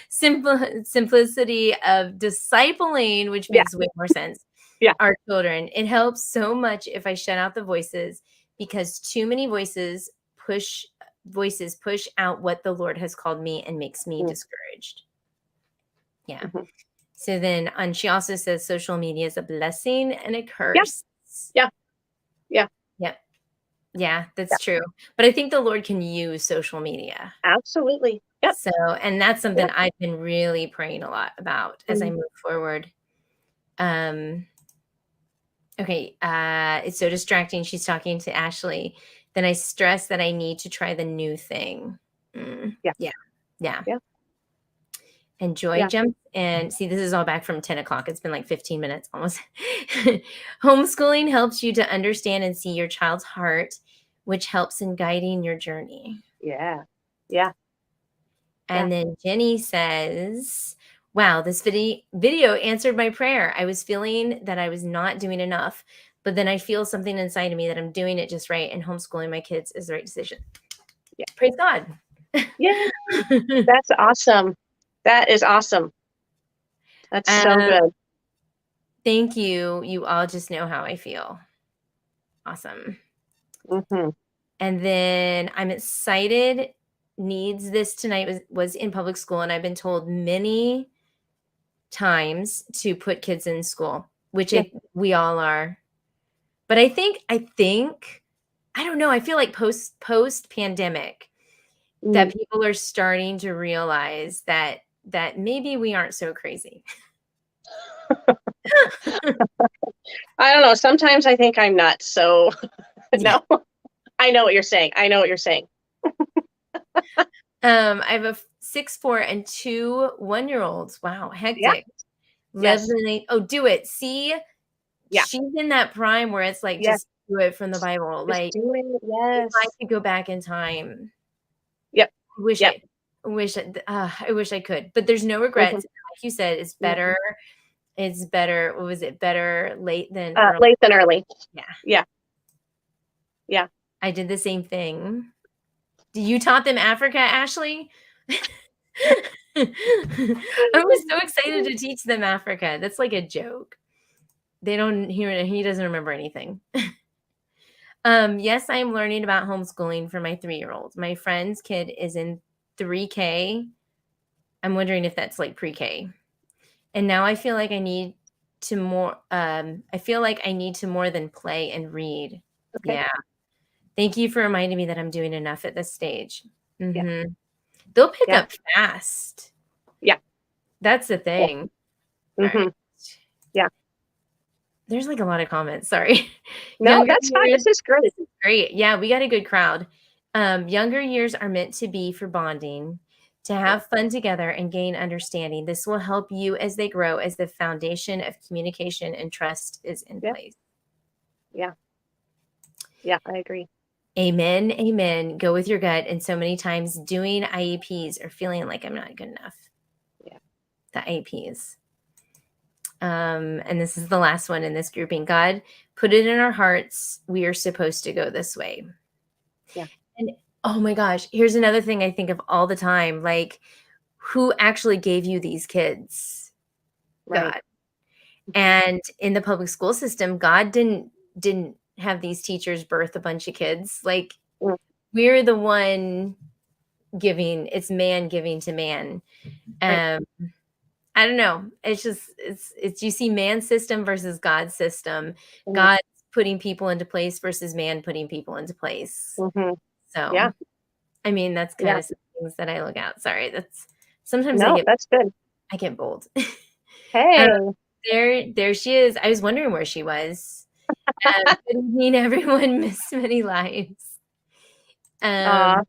Simplicity of discipling, which makes way more sense. Yeah. Our children. It helps so much if I shut out the voices, because too many voices push out what the Lord has called me and makes me discouraged. Yeah. Mm-hmm. So then she also says social media is a blessing and a curse. Yeah. Yeah, that's true. But I think the Lord can use social media. Absolutely. Yep. So, and that's something I've been really praying a lot about as I move forward. Okay. It's so distracting. She's talking to Ashley. Then I stress that I need to try the new thing. Yeah. And Joy jumps in. See, this is all back from 10 o'clock. It's been like 15 minutes almost. Homeschooling helps you to understand and see your child's heart, which helps in guiding your journey. Yeah. And then Jenny says, wow, this video answered my prayer. I was feeling that I was not doing enough, but then I feel something inside of me that I'm doing it just right, and homeschooling my kids is the right decision. Yeah. Praise God. Yeah. That's awesome. That is awesome. That's so good. Thank you. You all just know how I feel. Awesome. Mm-hmm. And then I'm excited. Needs this tonight was in public school, and I've been told many times to put kids in school, which we all are. But I think I don't know. I feel like post pandemic that people are starting to realize that maybe we aren't so crazy. I don't know. Sometimes I think I'm nuts. So no, I know what you're saying. I have a 6'4" and 2 1-year-olds. Wow, hectic. Oh, do it. See, she's in that prime where it's like, just do it from the Bible. Just like, do it. Yes. If I could go back in time. Yep. I wish I could, but there's no regrets. Like you said, it's better. It's better. What was it? Better late than early. Late than early. Yeah. I did the same thing. You taught them Africa, Ashley? I was so excited to teach them Africa. That's like a joke. He doesn't remember anything. Yes, I am learning about homeschooling for my 3-year-old. My friend's kid is in 3K. I'm wondering if that's like pre-K. And now I feel like I need to more. I feel like I need to more than play and read. Okay. Yeah. Thank you for reminding me that I'm doing enough at this stage. Yeah. Mhm. They'll pick Yeah. up fast. Yeah. That's the Yeah. thing. All right. Hmm. Yeah. There's, like, a lot of comments, sorry. No, Younger that's fine. years This is great. this is great. Yeah, we got a good crowd. Younger years are meant to be for bonding, to Yeah. have fun together and gain understanding. This will help you as they grow, as the foundation of communication and trust is in Yeah. place. Yeah. Yeah. I agree. Amen, amen. Go with your gut, and so many times doing IEPs or feeling like I'm not good enough. Yeah. The IEPs. And this is the last one in this grouping. God put it in our hearts. We are supposed to go this way. Yeah. And oh my gosh, here's another thing I think of all the time. Like, who actually gave you these kids? Right. God. And in the public school system, God didn't have these teachers birth a bunch of kids. Like, Mm. we're the one giving. It's man giving to man. Right. Um, I don't know. It's just it's you see man's system versus God's system. Mhm. God's putting people into place versus man putting people into place. Mhm. So, Yeah. I mean, that's kind Yeah. of some things that I look at. Sorry, that's sometimes No, that's good. I get bold. Um, Hey. there she is. I was wondering where she was. Good evening, everyone. Miss many lives. Uh,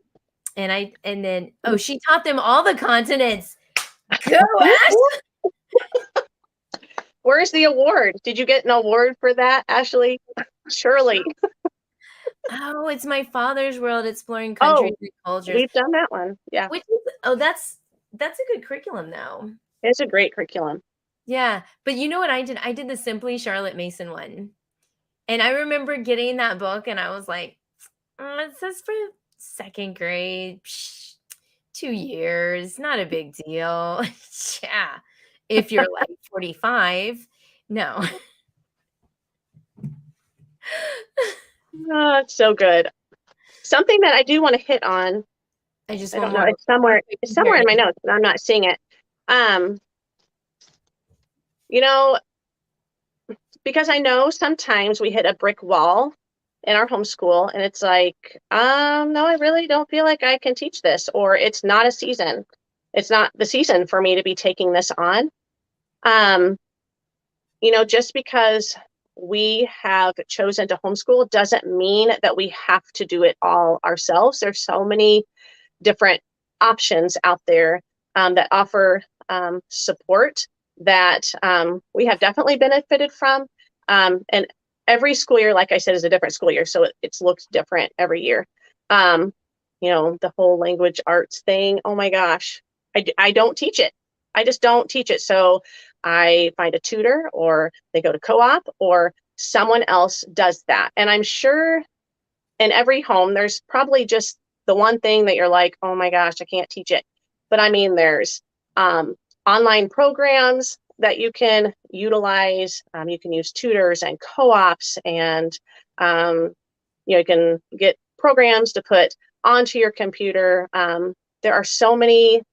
And then she taught them all the continents. Go Ash! where's the award? Did you get an award for that, Ashley? Surely. Oh, it's my father's world exploring countries Oh, and cultures. we've done that one. Yeah. Which is that's a good curriculum though. It's a great curriculum. Yeah, but you know what I did? I did the Simply Charlotte Mason one. And I remember getting that book and I was like, it says for 2nd grade, 2 years, not a big deal." Yeah, if you're like 45, no. Oh, it's so good. Something that I do want to hit on. I just I want don't know. more It's somewhere. quick It's somewhere in my comparison. notes, but I'm not seeing it. Um, you know, because I know sometimes we hit a brick wall in our homeschool, and it's like, no, I really don't feel like I can teach this, or it's not a season. It's not the season for me to be taking this on. Um, just because we have chosen to homeschool doesn't mean that we have to do it all ourselves. There's so many different options out there that offer support that we have definitely benefited from. And every school year, like I said, is a different school year. So it's looked different every year. Um, the whole language arts thing. Oh my gosh, I don't teach it. I just don't teach it. So I find a tutor, or they go to co-op, or someone else does that. And I'm sure in every home, there's probably just the one thing that you're like, oh my gosh, I can't teach it. But I mean, there's online programs that you can utilize. You can use tutors and co-ops, and you can get programs to put onto your computer. There are so many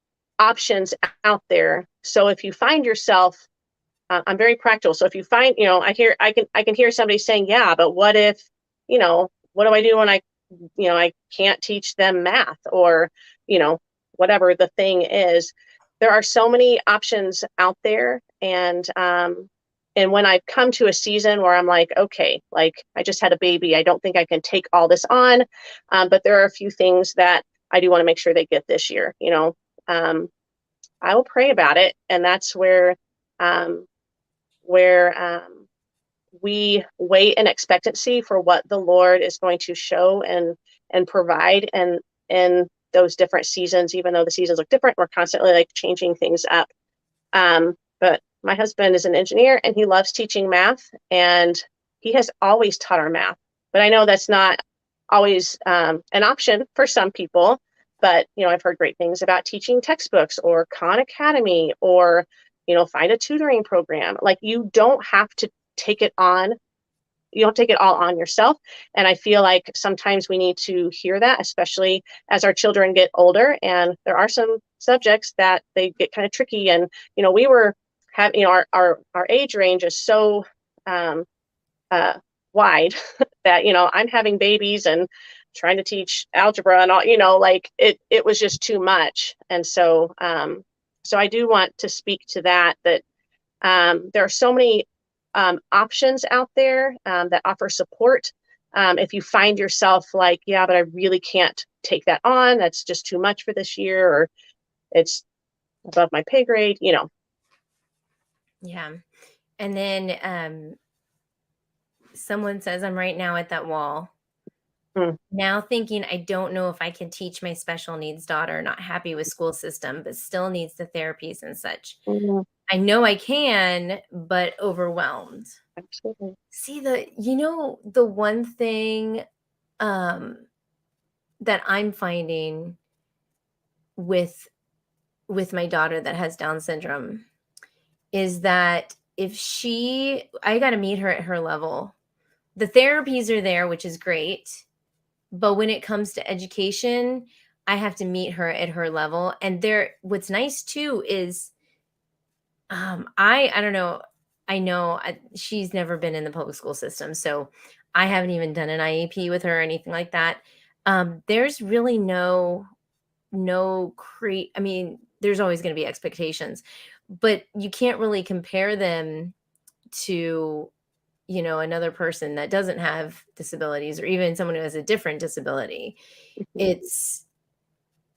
options out there. So if you find yourself, I'm very practical. So if you find, I can hear somebody saying, yeah, but what if, what do I do when I can't teach them math, or, whatever the thing is. There are so many options out there. And when I've come to a season where I'm like, okay, like I just had a baby, I don't think I can take all this on. But there are a few things that I do want to make sure they get this year. I will pray about it. And that's um, where we wait in expectancy for what the Lord is going to show and provide, and in those different seasons. Even though the seasons look different, we're constantly like changing things up. But my husband is an engineer, and he loves teaching math, and he has always taught our math. But I know that's not always an option for some people. But I've heard great things about teaching textbooks, or Khan Academy, or find a tutoring program. Like, you don't have to take it on. You don't take it all on yourself. And I feel like sometimes we need to hear that, especially as our children get older. And there are some subjects that they get kind of tricky. And, we were having, our age range is so, wide that, I'm having babies and trying to teach algebra and all, like it was just too much. And so I do want to speak to that there are so many options out there that offer support. If you find yourself like, yeah, but I really can't take that on, that's just too much for this year, or it's above my pay grade, Yeah. And then someone says, I'm right now at that wall. Mm. Now thinking, I don't know if I can teach my special needs daughter, not happy with school system, but still needs the therapies and such. Mhm. I know I can, but overwhelmed. Absolutely. See, the one thing um, that I'm finding with my daughter that has Down syndrome is that I got to meet her at her level. The therapies are there, which is great. But when it comes to education, I have to meet her at her level. And what's nice too is, I don't know. I know she's never been in the public school system, so I haven't even done an IEP with her or anything like that. There's really I mean, there's always going to be expectations, but you can't really compare them to, another person that doesn't have disabilities or even someone who has a different disability. Mhm.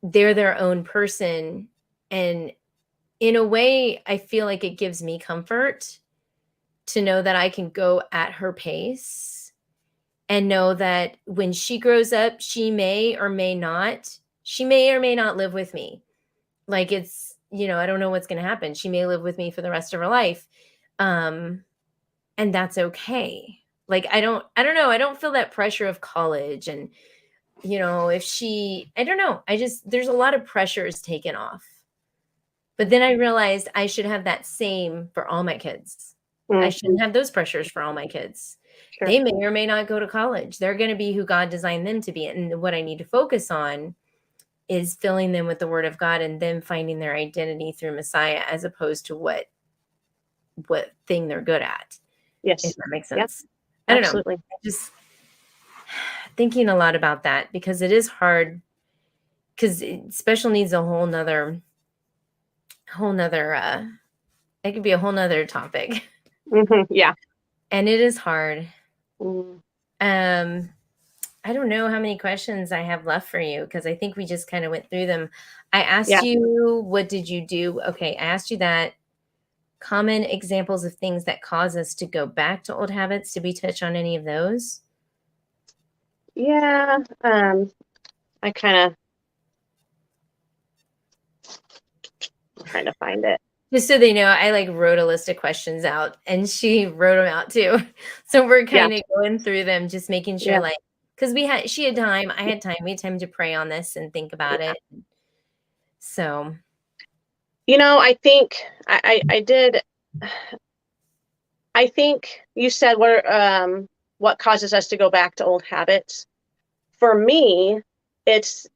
They're their own person. And in a way, I feel like it gives me comfort to know that I can go at her pace and know that when she grows up, she may or may not live with me. Like I don't know what's going to happen. She may live with me for the rest of her life. Um, and that's okay. Like, I don't know. I don't feel that pressure of college and, I don't know. There's a lot of pressures taken off. But then I realized I should have that same for all my kids. I Mhm. shouldn't have those pressures for all my kids. Sure. They may or may not go to college. They're going to be who God designed them to be. And what I need to focus on is filling them with the word of God and them finding their identity through Messiah as opposed to what thing they're good at, if Yes. that makes Yep. sense. I don't know. Absolutely. Just thinking a lot about that because it is hard because special needs a whole nother it could be a whole nother topic. Yeah. And it is hard. Mm. Um, I don't know how many questions I have left for you because I think we just kind of went through them. I asked Yeah. you, what did you do? Okay, I asked you that. Common examples of things that cause us to go back to old habits. Did we touch on any of those? Yeah. I kind of trying to find it. Just so they know, I like wrote a list of questions out and she wrote them out too. So we're Yeah. kind of going through them, just making sure Yeah. like, because she had time, I had time, we had time to pray on this and think about Yeah. it. So, I think I did. I think you said what causes us to go back to old habits. For me, it's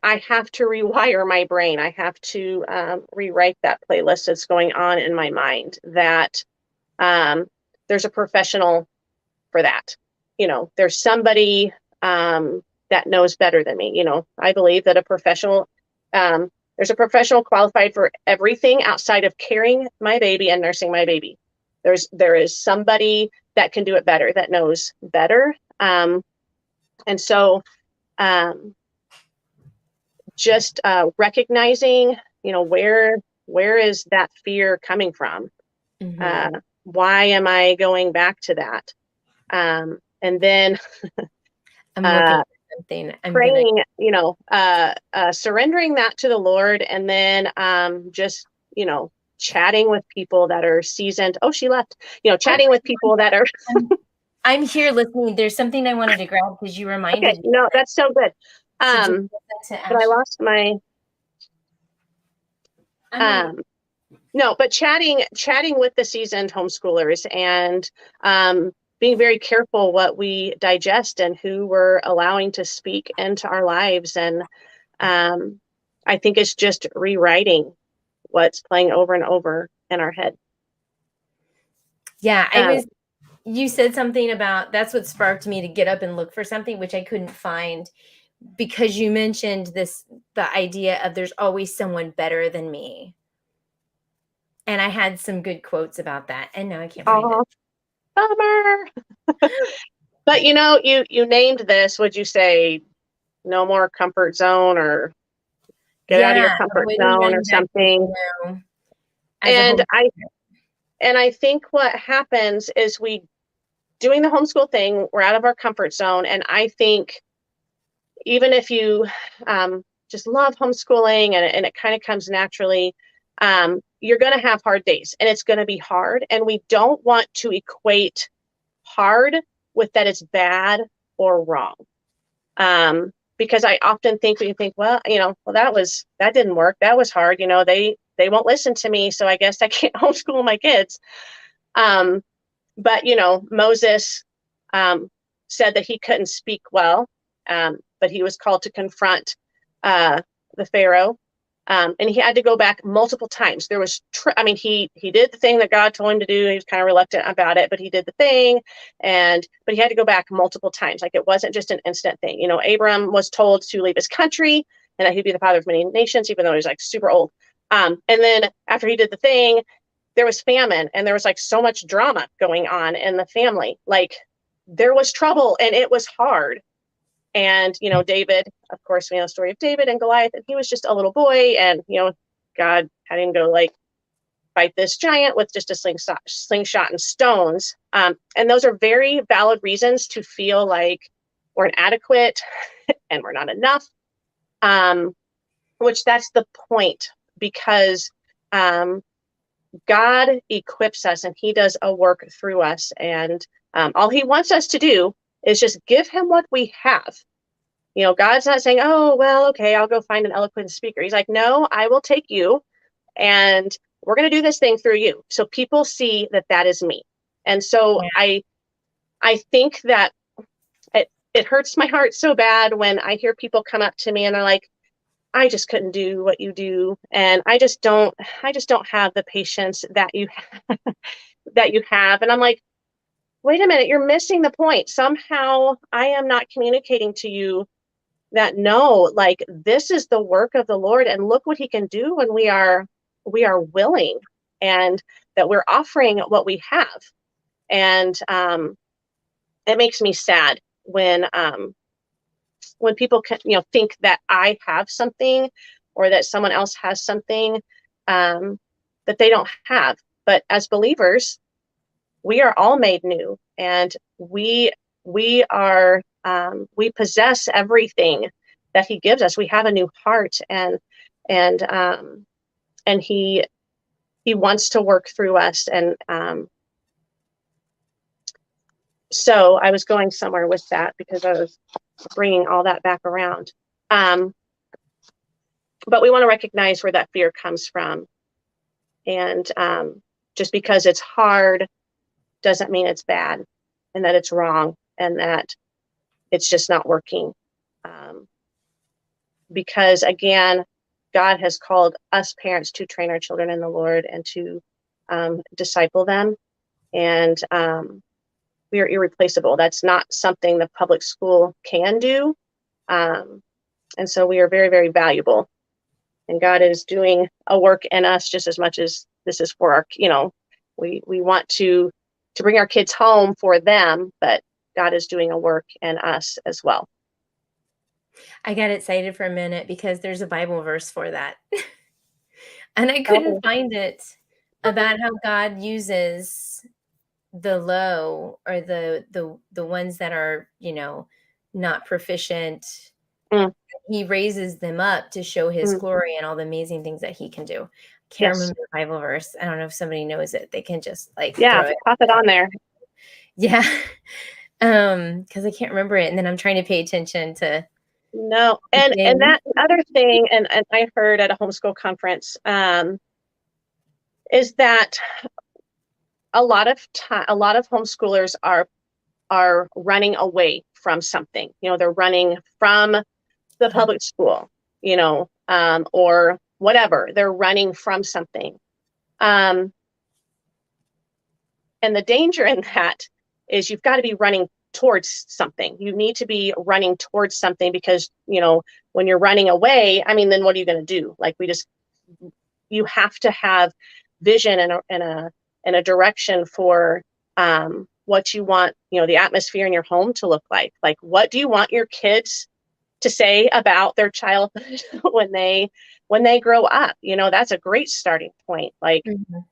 I have to rewire my brain. I have to rewrite that playlist that's going on in my mind. That um, there's a professional for that. There's somebody that knows better than me. I believe that um, there's a professional qualified for everything outside of carrying my baby and nursing my baby. There is somebody that can do it better, that knows better. And so just recognizing, where is that fear coming from? mhm. Why am I going back to that? And then I'm looking uh, at something. I'm gonna praying, surrendering that to the Lord, and then just, chatting with people that are seasoned. Oh, she left. Chatting with people that are I'm I'm here listening. There's something I wanted to grab because you okay. reminded me. No, that's so good. So just give that to But I Ash. lost my I'm gonna um no, but chatting with the seasoned homeschoolers and being very careful what we digest and who we're allowing to speak into our lives. And I think it's just rewriting what's playing over and over in our head. yeah, Um, You said something about that's what sparked me to get up and look for something, which I couldn't find because you mentioned the idea of there's always someone better than me. And I had some good quotes about that, and now I can't find it. Oh, bummer. But you named this. Would you say no more comfort zone or get out of your Yeah, comfort avoiding zone or running back to something? zero as a And home. I think what happens is we doing the homeschool thing, we're out of our comfort zone. And I think even if you just love homeschooling and it kind of comes naturally, you're going to have hard days and it's going to be hard. And we don't want to equate hard with that it's bad or wrong. Because I often think we think, well, that didn't work. That was hard. They won't listen to me. So I guess I can't homeschool my kids. But Moses said that he couldn't speak well, but he was called to confront the Pharaoh, and he had to go back multiple times. There was, he did the thing that God told him to do. He was kind of reluctant about it, but he did the thing, but he had to go back multiple times. Like it wasn't just an instant thing. Abram was told to leave his country and that he'd be the father of many nations, even though he was like super old. And then after he did the thing, there was famine and there was like so much drama going on in the family. Like there was trouble and it was hard. And, David, of course, we know the story of David and Goliath, and he was just a little boy and, God had him go like fight this giant with just a slingshot and stones. And those are very valid reasons to feel like we're inadequate and we're not enough. Which that's the point, because God equips us and he does a work through us. And all he wants us to do is just give him what we have. God's not saying, oh, well, okay, I'll go find an eloquent speaker. He's like, no, I will take you and we're going to do this thing through you. So people see that that is me. And so Yeah. I think that it hurts my heart so bad when I hear people come up to me and they're like, I just couldn't do what you do. And I just don't have the patience that you that you have. And I'm like, wait a minute, you're missing the point. Somehow I am not communicating to you that no, like this is the work of the Lord and look what he can do when we are willing and that we're offering what we have. And it makes me sad when people can, think that I have something or that someone else has something that they don't have. But as believers, we are all made new, and we are we possess everything that he gives us. We have a new heart, and he wants to work through us. And so I was going somewhere with that because I was bringing all that back around. But we want to recognize where that fear comes from, and just because it's hard doesn't mean it's bad and that it's wrong and that it's just not working. Because again, God has called us parents to train our children in the Lord and to disciple them. And we are irreplaceable. That's not something the public school can do. And so we are very, very valuable. And God is doing a work in us just as much as this is for our, we want to bring our kids home for them, but God is doing a work in us as well. I got excited for a minute because there's a Bible verse for that. And I couldn't find it about how God uses the low or the ones that are, not proficient. Mm. He raises them up to show his Mm. glory and all the amazing things that he can do. Can't Yes. remember the Bible verse. I don't know if somebody knows it. They can just Yeah, throw it. pop it on there. Yeah. Because I can't remember it. And then I'm trying to pay attention to No. the And game. that other thing, and I heard at a homeschool conference, is that a lot of homeschoolers are running away from something. They're running from the public school, or whatever. They're running from something. And the danger in that is you've got to be running towards something. You need to be running towards something because, when you're running away, I mean, then what are you going to do? Like you have to have vision and a direction for what you want, the atmosphere in your home to look like. Like, what do you want your kids to say about their childhood when they grow up? That's a great starting point. Like,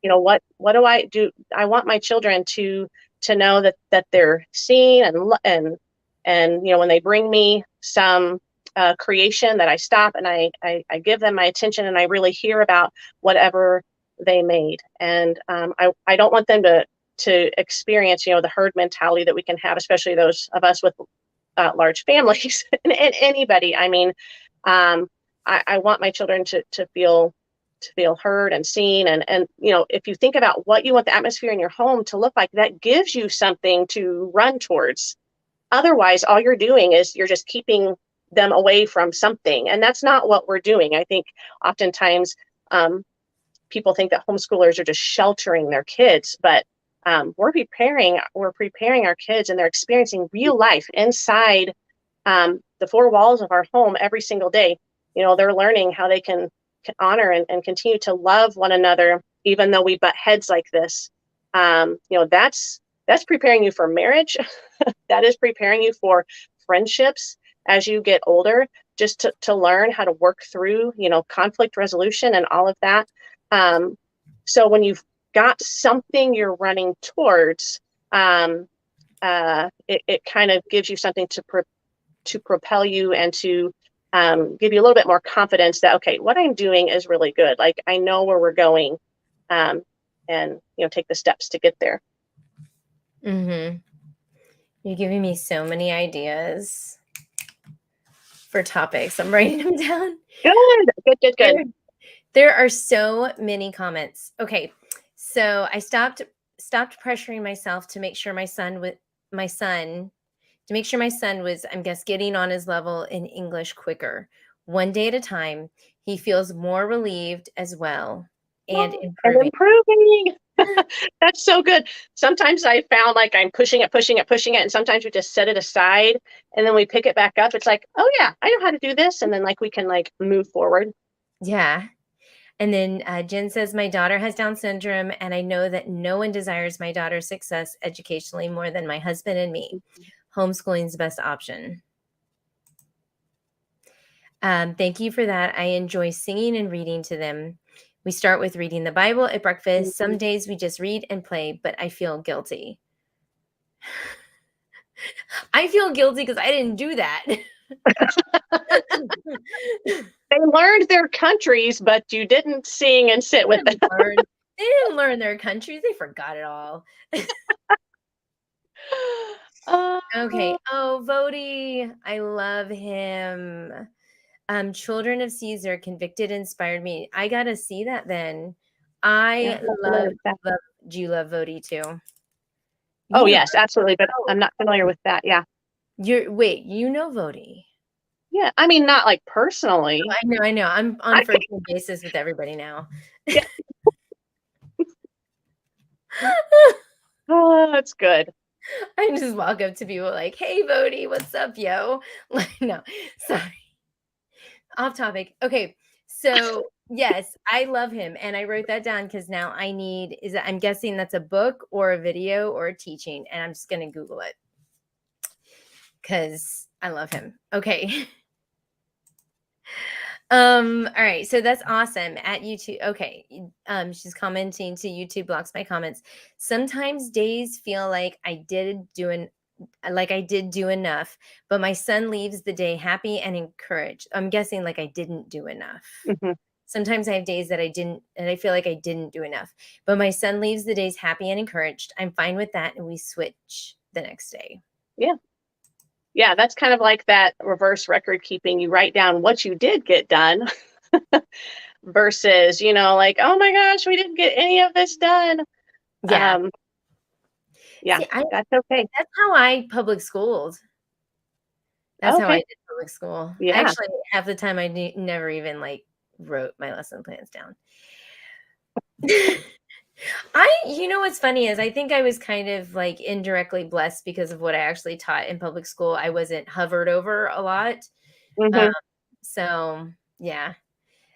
what do I do? I want my children to know that they're seen and when they bring me some creation, that I stop and I give them my attention and I really hear about whatever they made. And I don't want them to experience, the herd mentality that we can have, especially those of us with large families and anybody. I mean, I want my children to feel heard and seen. And if you think about what you want the atmosphere in your home to look like, that gives you something to run towards. Otherwise, all you're doing is you're just keeping them away from something. And that's not what we're doing. I think oftentimes people think that homeschoolers are just sheltering their kids, but we're preparing our kids, and they're experiencing real life inside the four walls of our home every single day. They're learning how they can honor and continue to love one another, even though we butt heads like this. That's preparing you for marriage. That is preparing you for friendships as you get older, just to learn how to work through, conflict resolution and all of that. So when you've got something you're running towards, it kind of gives you something to propel you and to give you a little bit more confidence that, okay, what I'm doing is really good. Like, I know where we're going, and take the steps to get there. Mm-hmm. You're giving me so many ideas for topics. I'm writing them down. Good. There are so many comments. Okay, so I stopped pressuring myself to make sure my son was, I guess, getting on his level in English quicker. One day at a time. He feels more relieved as well and improving. That's so good. Sometimes I found like I'm pushing it, and sometimes we just set it aside and then we pick it back up. It's like, oh yeah, I know how to do this. And then like we can like move forward. Yeah. And then Jen says, my daughter has Down syndrome, and I know that no one desires my daughter's success educationally more than my husband and me. Homeschooling is the best option. Thank you for that. I enjoy singing and reading to them. We start with reading the Bible at breakfast. Some days we just read and play, but I feel guilty. I feel guilty because I didn't do that. They learned their countries, but you didn't sing and sit with them. They didn't learn their countries. They forgot it all. Okay. Oh, Vody. I love him. Children of Caesar, convicted, inspired me. I got to see that then. I love do you love Vody too? Yes, absolutely. But I'm not familiar with that. Yeah. Wait, you know Vody? Yeah. I mean, not like personally. Oh, I know. I'm on first name basis with everybody now. Yeah. Oh, that's good. I just walk up to people like, hey, Vody, what's up, yo? No, sorry. Off topic. Okay. So yes, I love him. And I wrote that down because now I'm guessing that's a book or a video or a teaching. And I'm just going to Google it because I love him. Okay. All right. So that's awesome at YouTube. Okay. She's commenting to YouTube blocks my comments. Sometimes days feel like I did do enough, but my son leaves the day happy and encouraged. I'm guessing like I didn't do enough. Mm-hmm. Sometimes I have days that I didn't, and I feel like I didn't do enough, but my son leaves the days happy and encouraged. I'm fine with that. And we switch the next day. Yeah. Yeah. That's kind of like that reverse record keeping. You write down what you did get done versus, like, oh my gosh, we didn't get any of this done. Yeah. Yeah, that's okay. That's how I public schooled. That's how I did public school. Yeah. Actually, half the time I never even like wrote my lesson plans down. You know, what's funny is I think I was kind of like indirectly blessed because of what I actually taught in public school. I wasn't hovered over a lot. Um, Hmm. so yeah,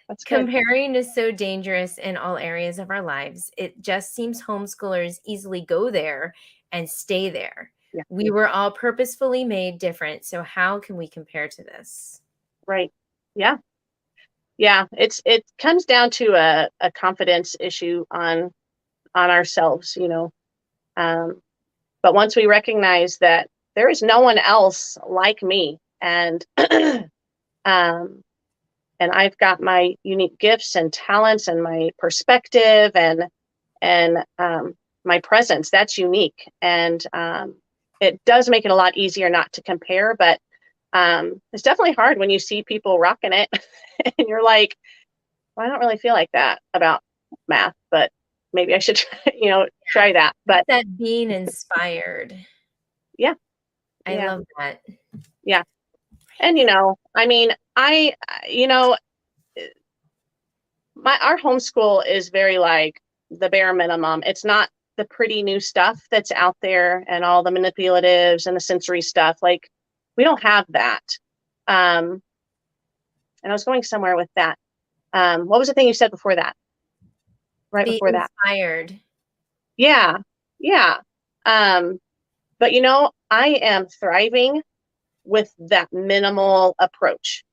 That's good. comparing is so dangerous in all areas of our lives. It just seems homeschoolers easily go there and stay there. Yeah. We were all purposefully made different. So how can we compare to this? Right. Yeah. Yeah. It comes down to a confidence issue on ourselves, you know. Um, but once we recognize that there is no one else like me, and um, and I've got my unique gifts and talents and my perspective and my presence that's unique, and it does make it a lot easier not to compare. But it's definitely hard when you see people rocking it, and you're like, well, I don't really feel like that about math, but maybe I should try that. But That being inspired. yeah, I yeah, love that. yeah. And I mean, you know, our homeschool is very like the bare minimum. It's not the pretty new stuff that's out there and all the manipulatives and the sensory stuff. Like, we don't have that. Um, and I was going somewhere with that. What was the thing you said before that? Right Be before that? inspired. Yeah, yeah. Um, but I am thriving with that minimal approach.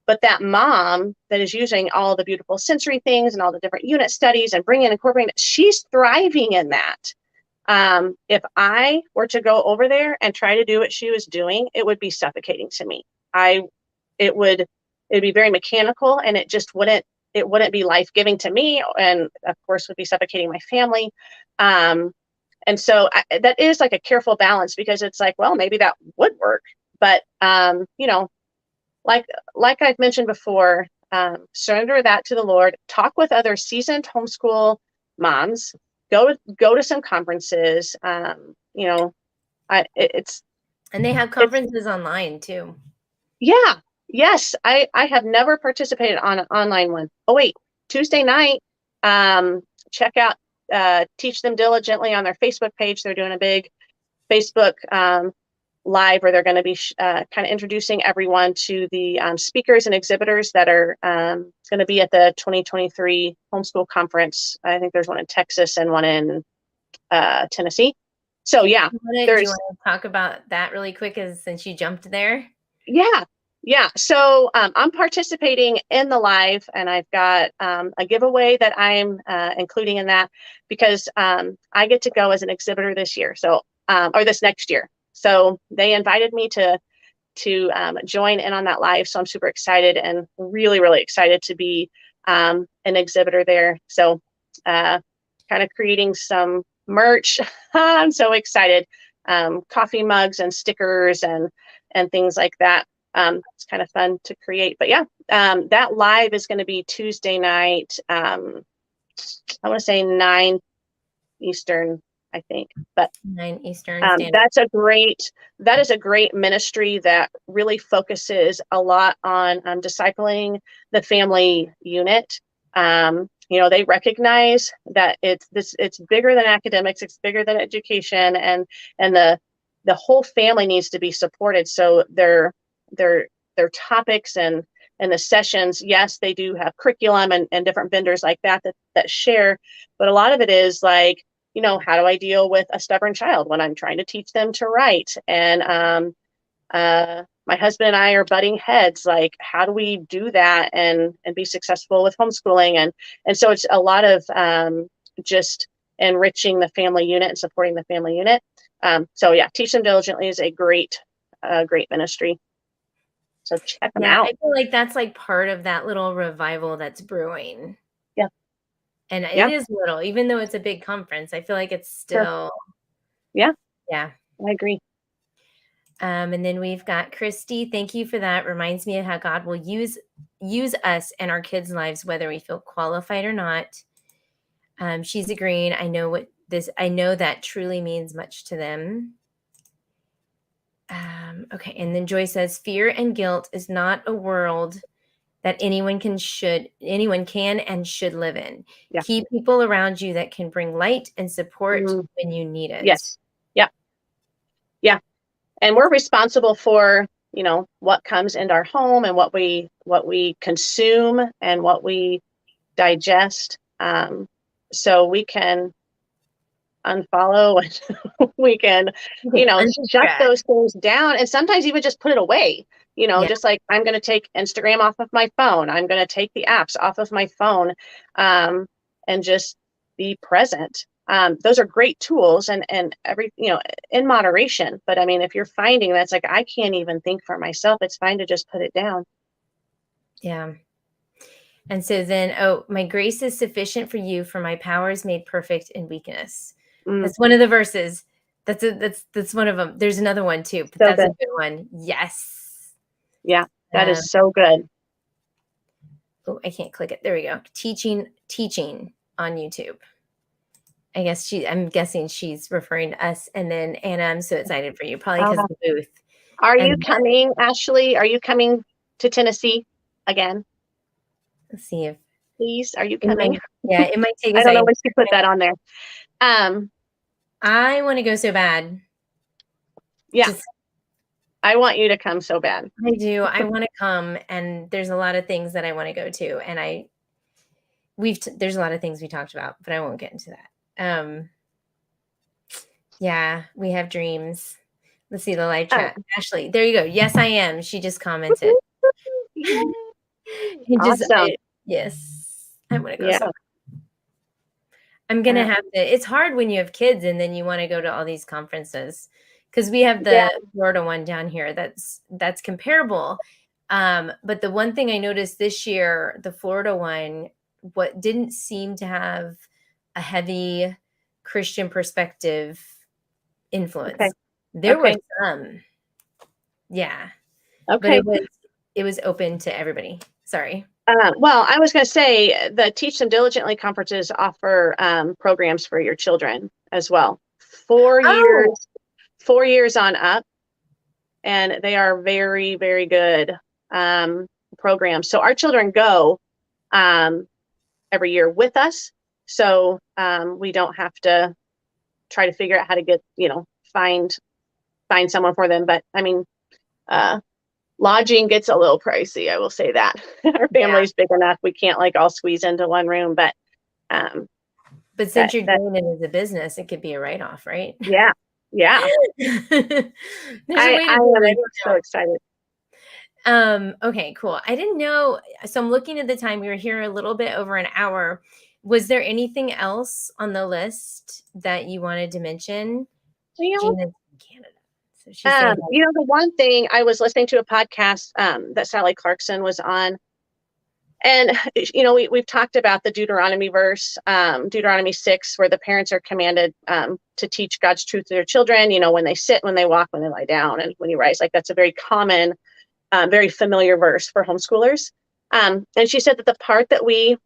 But that mom that is using all the beautiful sensory things and all the different unit studies and bringing and incorporating it, she's thriving in that. If I were to go over there and try to do what she was doing, it would be suffocating to me. It'd be very mechanical, and it wouldn't be life-giving to me, and of course would be suffocating my family. Um, and so that is like a careful balance, because it's like, well, maybe that would work, but like I've mentioned before, surrender that to the Lord. Talk with other seasoned homeschool moms. Go to some conferences. It's And they have it's conferences online too. yeah, yes. I have never participated on an online one. Oh wait, Tuesday night. Check out Teach Them Diligently on their Facebook page. They're doing a big Facebook live, where they're going to be kind of introducing everyone to the speakers and exhibitors that are going to be at the 2023 homeschool conference. I think there's one in Texas and one in Tennessee. So yeah, Do you there's want to talk about that really quick, since you jumped there? yeah, yeah. So I'm participating in the live, and I've got a giveaway that I'm including in that, because I get to go as an exhibitor this year. So or this next year. So they invited me to join in on that live. So I'm super excited and really, really excited to be an exhibitor there. So kind of creating some merch. I'm so excited. Coffee mugs and stickers and things like that. It's kind of fun to create. But yeah, that live is going to be Tuesday night. I want to say 9 Eastern, I think. But 9 Eastern Standard. that is a great ministry that really focuses a lot on discipling the family unit. They recognize that it's bigger than academics, it's bigger than education, and the whole family needs to be supported. So their topics and the sessions, yes, they do have curriculum and different vendors like that share, but a lot of it is like, how do I deal with a stubborn child when I'm trying to teach them to write? And my husband and I are butting heads. Like, how do we do that and be successful with homeschooling? And so it's a lot of just enriching the family unit and supporting the family unit. So yeah, Teach Them Diligently is a great ministry. So check them Yeah, out. I feel like that's like part of that little revival that's brewing. Yeah, And it yeah, is little, even though it's a big conference. I feel like it's sure. still, Yeah, yeah. I agree. And then we've got Christy. Thank you for that. Reminds me of how God will use us in our kids' lives, whether we feel qualified or not. She's agreeing. I know that truly means much to them. Okay. And then Joy says, fear and guilt is not a world that anyone can and should live in. Yeah. Keep people around you that can bring light and support Mm, when you need it. yes. Yeah. Yeah. And we're responsible for, what comes into our home and what we consume and what we digest. So we can unfollow and we can, You can shut unsubscribe. those things down, and sometimes even just put it away. Yeah. Just like I'm going to take Instagram off of my phone. I'm going to take the apps off of my phone, and just be present. Those are great tools, and in moderation. But I mean, if you're finding that's like, I can't even think for myself, it's fine to just put it down. Yeah. And so then, my grace is sufficient for you, for my power is made perfect in weakness. Mm, That's one of the verses. That's one of them. There's another one too, but so that's a good. good one. Yes. Yeah, that Um, is so good. oh, I can't click it. There we go. Teaching on YouTube. I'm guessing she's referring to us. And then Anna, I'm so excited for you, probably because Uh, of the booth. are you And coming, Ashley? Are you coming to Tennessee again? let's see if Please, are you it coming? might take a I don't know second. when she put that on there. I want to go so bad. Yeah, Just I want you to come so bad. I do. I want to come, and there's a lot of things that I want to go to, and there's a lot of things we talked about, but I won't get into that. Yeah, we have dreams. Let's see the live chat. Ashley, there you go. Yes, I am. She just commented. Yay. I Awesome. yes, I want to go Yeah. so I'm gonna have to. It's hard when you have kids and then you want to go to all these conferences, because we have Yeah. the Florida one down here that's comparable. But the one thing I noticed this year, the Florida one, what didn't seem to have a heavy Christian perspective influence. Okay. There were Okay. some, yeah, but Okay. it was open to everybody. Sorry. Well, I was going to say the Teach Them Diligently conferences offer programs for your children as well. 4 years, Oh, 4 years on up, and they are very, very good programs. So our children go every year with us, so we don't have to try to figure out how to get, find someone for them. But I mean, lodging gets a little pricey, I will say that. Our yeah. family's big enough, we can't like all squeeze into one room, but But since that you're doing it as a business, it could be a write-off, right? yeah. There's a way I to do it. I am don't so excited. know. Okay, cool. I didn't know. So I'm looking at the time. We were here a little bit over an hour. Was there anything else on the list that you wanted to mention? You know, Gina's in Canada. So she's saying, the one thing, I was listening to a podcast that Sally Clarkson was on, and we've talked about the Deuteronomy verse, Deuteronomy 6, where the parents are commanded to teach God's truth to their children, when they sit, when they walk, when they lie down, and when you rise. Like, that's a very common, very familiar verse for homeschoolers. And she said that the part that we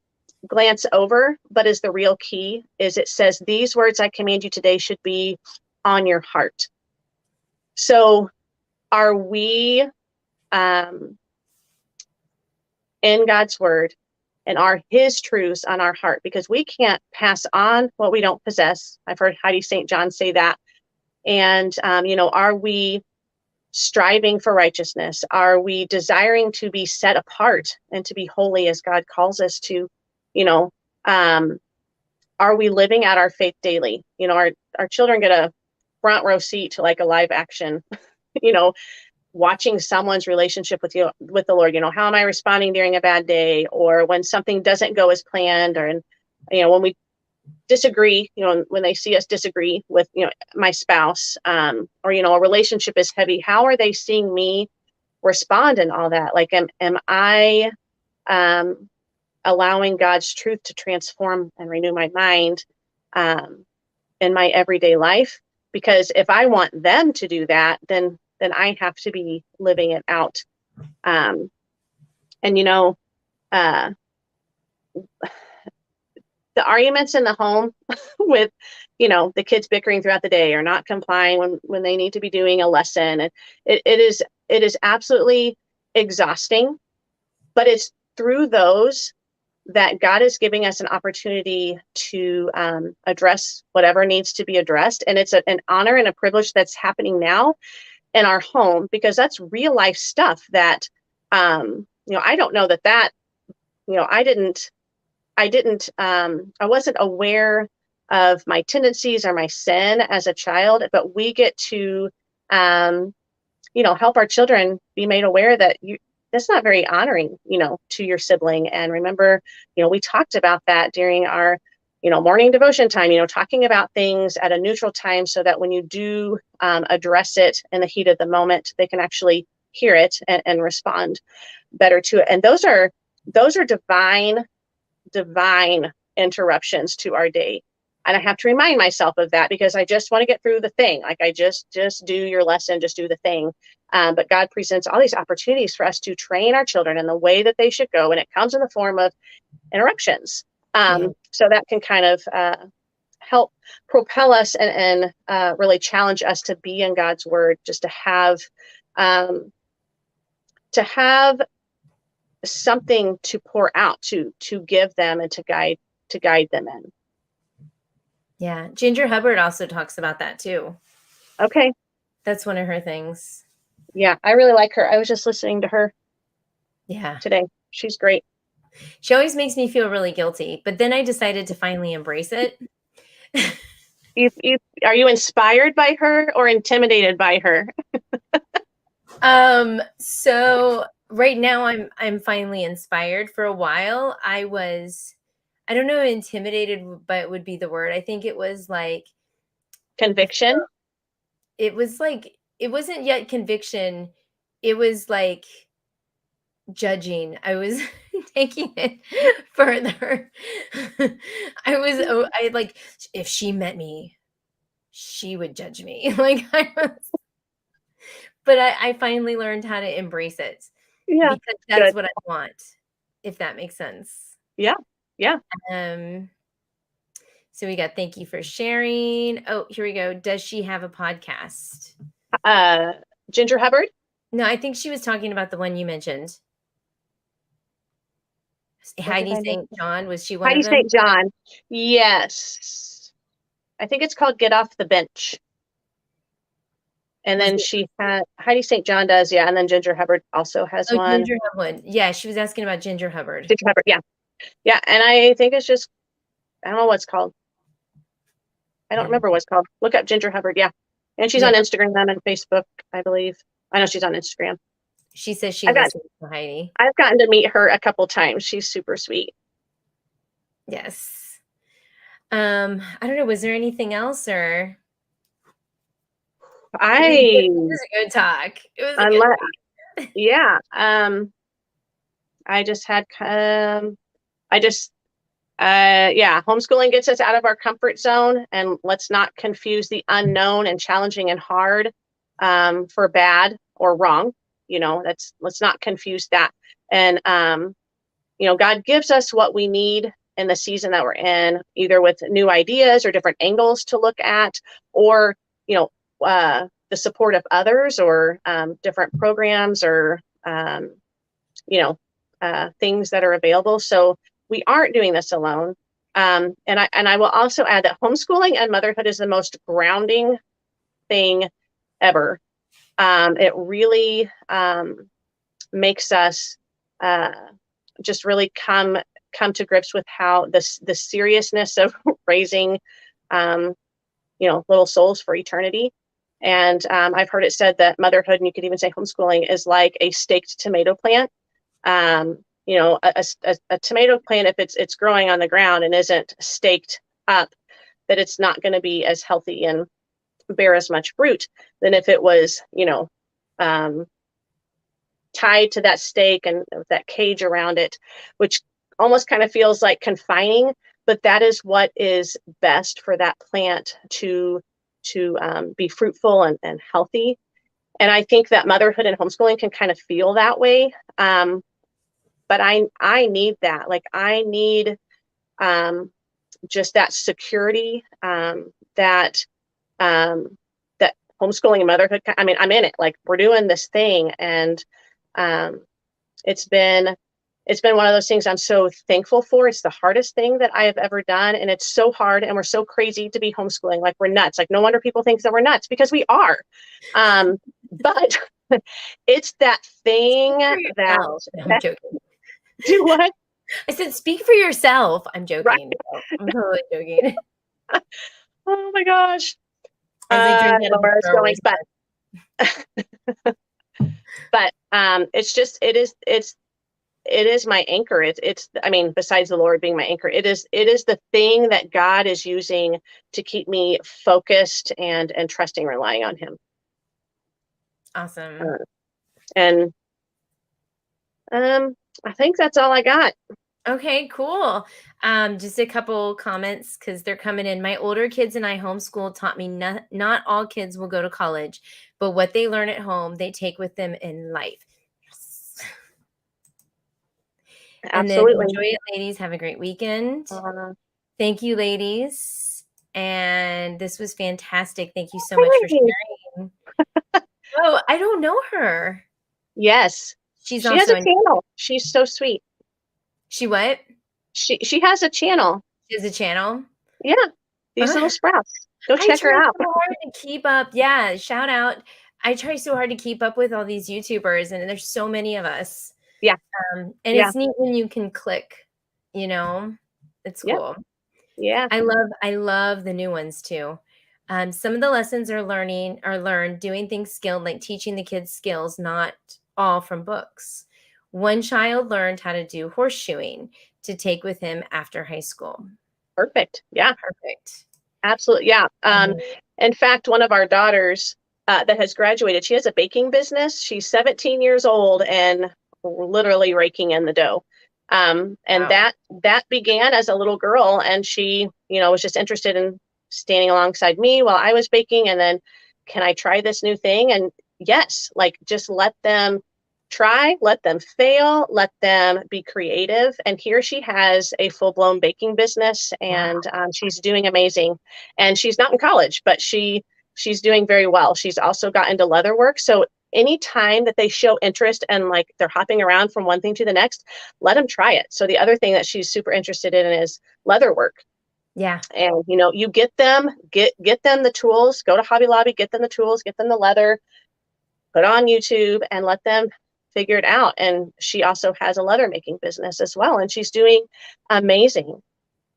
glance over, but is the real key, is it says, "These words I command you today should be on your heart." So are we in God's word, and are his truths on our heart? Because we can't pass on what we don't possess. I've heard Heidi St. John say that. And, are we striving for righteousness? Are we desiring to be set apart and to be holy as God calls us to? Are we living out our faith daily? Our children get a front row seat to like a live action, watching someone's relationship with the Lord. How am I responding during a bad day, or when something doesn't go as planned, or when we disagree, when they see us disagree with, my spouse, or, a relationship is heavy. How are they seeing me respond and all that? Like, am I allowing God's truth to transform and renew my mind in my everyday life? Because if I want them to do that, then I have to be living it out. And the arguments in the home with, the kids bickering throughout the day or not complying when they need to be doing a lesson, and it is absolutely exhausting, but it's through those that God is giving us an opportunity to address whatever needs to be addressed. And it's an honor and a privilege that's happening now in our home, because that's real life stuff that, I don't know that, I wasn't aware of my tendencies or my sin as a child, but we get to, help our children be made aware that that's not very honoring, to your sibling. And remember, we talked about that during our, morning devotion time, talking about things at a neutral time so that when you do address it in the heat of the moment, they can actually hear it and respond better to it. And those are divine interruptions to our day. And I have to remind myself of that, because I just want to get through the thing. Like, I just do your lesson, just do the thing. But God presents all these opportunities for us to train our children in the way that they should go. And it comes in the form of interruptions. So that can kind of help propel us and really challenge us to be in God's word, just to have something to pour out, to give them and to guide them in. Yeah. Ginger Hubbard also talks about that too. Okay. That's one of her things. Yeah, I really like her. I was just listening to her today. She's great. She always makes me feel really guilty, but then I decided to finally embrace it. Are you inspired by her or intimidated by her? So right now I'm finally inspired. For a while I don't know, intimidated, but would be the word. I think it was like conviction. It was like, it wasn't yet conviction. It was like judging. I was taking it further. I like, if she met me, she would judge me. Like, but I finally learned how to embrace it. Yeah, because that's what I want, if that makes sense. Yeah. So we got, thank you for sharing. Oh, here we go. Does she have a podcast? Ginger Hubbard? No, I think she was talking about the one you mentioned. Heidi St. John, was she one of them? Heidi St. John. Yes. I think it's called Get Off the Bench. And then she had, Heidi St. John does, yeah. And then Ginger Hubbard also has one. Ginger Hubbard. Yeah, she was asking about Ginger Hubbard. Ginger Hubbard, yeah. Yeah, and I think it's just, I don't know what it's called. I don't remember what it's called. Look up Ginger Hubbard, yeah. And she's on Instagram and Facebook, I believe. I know she's on Instagram. She says she listens to Heidi. I've gotten to meet her a couple times. She's super sweet. Yes. I don't know. Was there anything else, or? It was a good talk. It was a good talk. Yeah. I just had, homeschooling gets us out of our comfort zone, and let's not confuse the unknown and challenging and hard for bad or wrong. Let's not confuse that. And, God gives us what we need in the season that we're in, either with new ideas or different angles to look at, or, the support of others, or different programs, or, things that are available. So we aren't doing this alone. And I will also add that homeschooling and motherhood is the most grounding thing ever. It really makes us just really come to grips with how the seriousness of raising little souls for eternity. And I've heard it said that motherhood, and you could even say homeschooling, is like a staked tomato plant. A tomato plant, if it's growing on the ground and isn't staked up, that it's not going to be as healthy and bear as much fruit than if it was, tied to that stake and with that cage around it, which almost kind of feels like confining, but that is what is best for that plant to be fruitful and healthy. And I think that motherhood and homeschooling can kind of feel that way. But I need that. Like, I need just that security, that homeschooling and motherhood. I mean, I'm in it. Like, we're doing this thing, and it's been it's been one of those things I'm so thankful for. It's the hardest thing that I have ever done. And it's so hard. And we're so crazy to be homeschooling. Like, we're nuts. Like, no wonder people think that we're nuts, because we are. But it's that thing For that, yourself. No, I'm joking. do what? I said, speak for yourself. I'm Right. joking. No, I'm totally joking. Oh my gosh. As I I drink don't out know of the where I was Star going, Wars but it's just, it is my anchor. It's, I mean, besides the Lord being my anchor, it is the thing that God is using to keep me focused and trusting, relying on him. Awesome. Uh, and I think that's all I got. Okay, cool. Just a couple comments because they're coming in. My older kids and I homeschool taught me not all kids will go to college, but what they learn at home, they take with them in life. Yes. And then Absolutely. enjoy it, ladies. Have a great weekend. Uh, Thank you, ladies. And this was fantastic. Thank you so much for sharing. Oh, I don't know her. yes, She's she has also a on. channel. She's so sweet. She what? She has a channel. She has a channel. Yeah, these little sprouts. Go I check try her out. so hard to keep up. Yeah, shout out. I try so hard to keep up with all these YouTubers, and there's so many of us. Yeah, And yeah, it's neat when you can click, you know, it's yeah, cool. yeah. I love the new ones too. Some of the lessons are learned doing things skilled, like teaching the kids skills, not all from books. One child learned how to do horseshoeing to take with him after high school. Perfect. Yeah. Perfect. Absolutely. Yeah. Mhm. In fact, one of our daughters that has graduated, she has a baking business. She's 17 years old and literally raking in the dough. And Wow. that began as a little girl, and she, was just interested in standing alongside me while I was baking. And then, can I try this new thing? And yes, like, just let them try, let them fail, let them be creative. And here she has a full-blown baking business, Wow. and she's doing amazing. And she's not in college, but she's doing very well. She's also got into leather work. So anytime that they show interest and, like, they're hopping around from one thing to the next, let them try it. So the other thing that she's super interested in is leather work. Yeah. And you get them the tools, go to Hobby Lobby, get them the tools, get them the leather, put on YouTube, and let them figure it out. And she also has a leather making business as well, and she's doing amazing.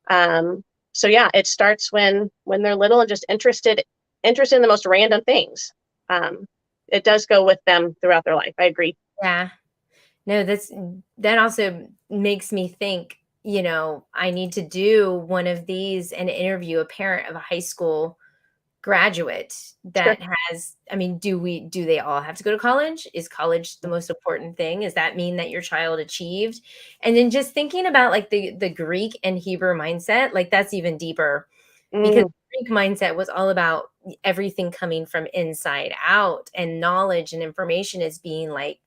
So yeah, it starts when they're little and just interested in the most random things. It does go with them throughout their life. I agree. Yeah. No, that also makes me think, I need to do one of these and interview a parent of a high school graduate Sure. that do they all have to go to college? Is college the most important thing? Does that mean that your child achieved? And then just thinking about, like, the Greek and Hebrew mindset, like, that's even deeper, because Mm, Greek mindset was all about everything coming from inside out, and knowledge and information is being, like,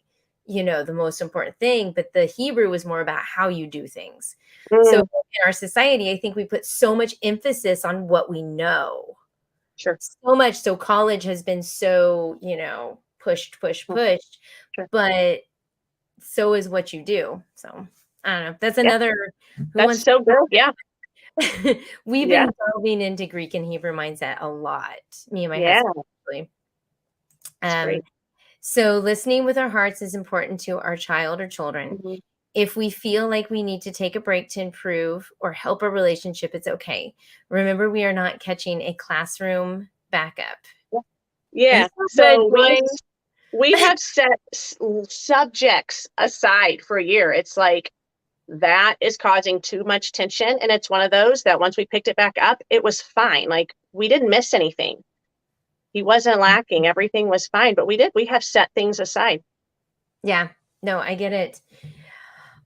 the most important thing. But the Hebrew was more about how you do things. So mm, in our society, I think we put so much emphasis on what we know, sure. so much. So college has been so, pushed, Mm, pushed, sure. but so is what you do. So I don't know. That's Yeah, another who that's wants so good. Yeah, we've yeah, been delving into Greek and Hebrew mindset a lot, me and my yeah. husband, actually. It's Um, great. so listening with our hearts is important to our child or children. Mhm. If we feel like we need to take a break to improve or help a relationship, it's okay. Remember, we are not catching a classroom backup. Yeah. It's so good, So Joy. we have set subjects aside for a year. It's like, that is causing too much tension, and it's one of those that once we picked it back up, it was fine. Like, we didn't miss anything. He wasn't lacking. Everything was fine, but we have set things aside. Yeah, no, I get it.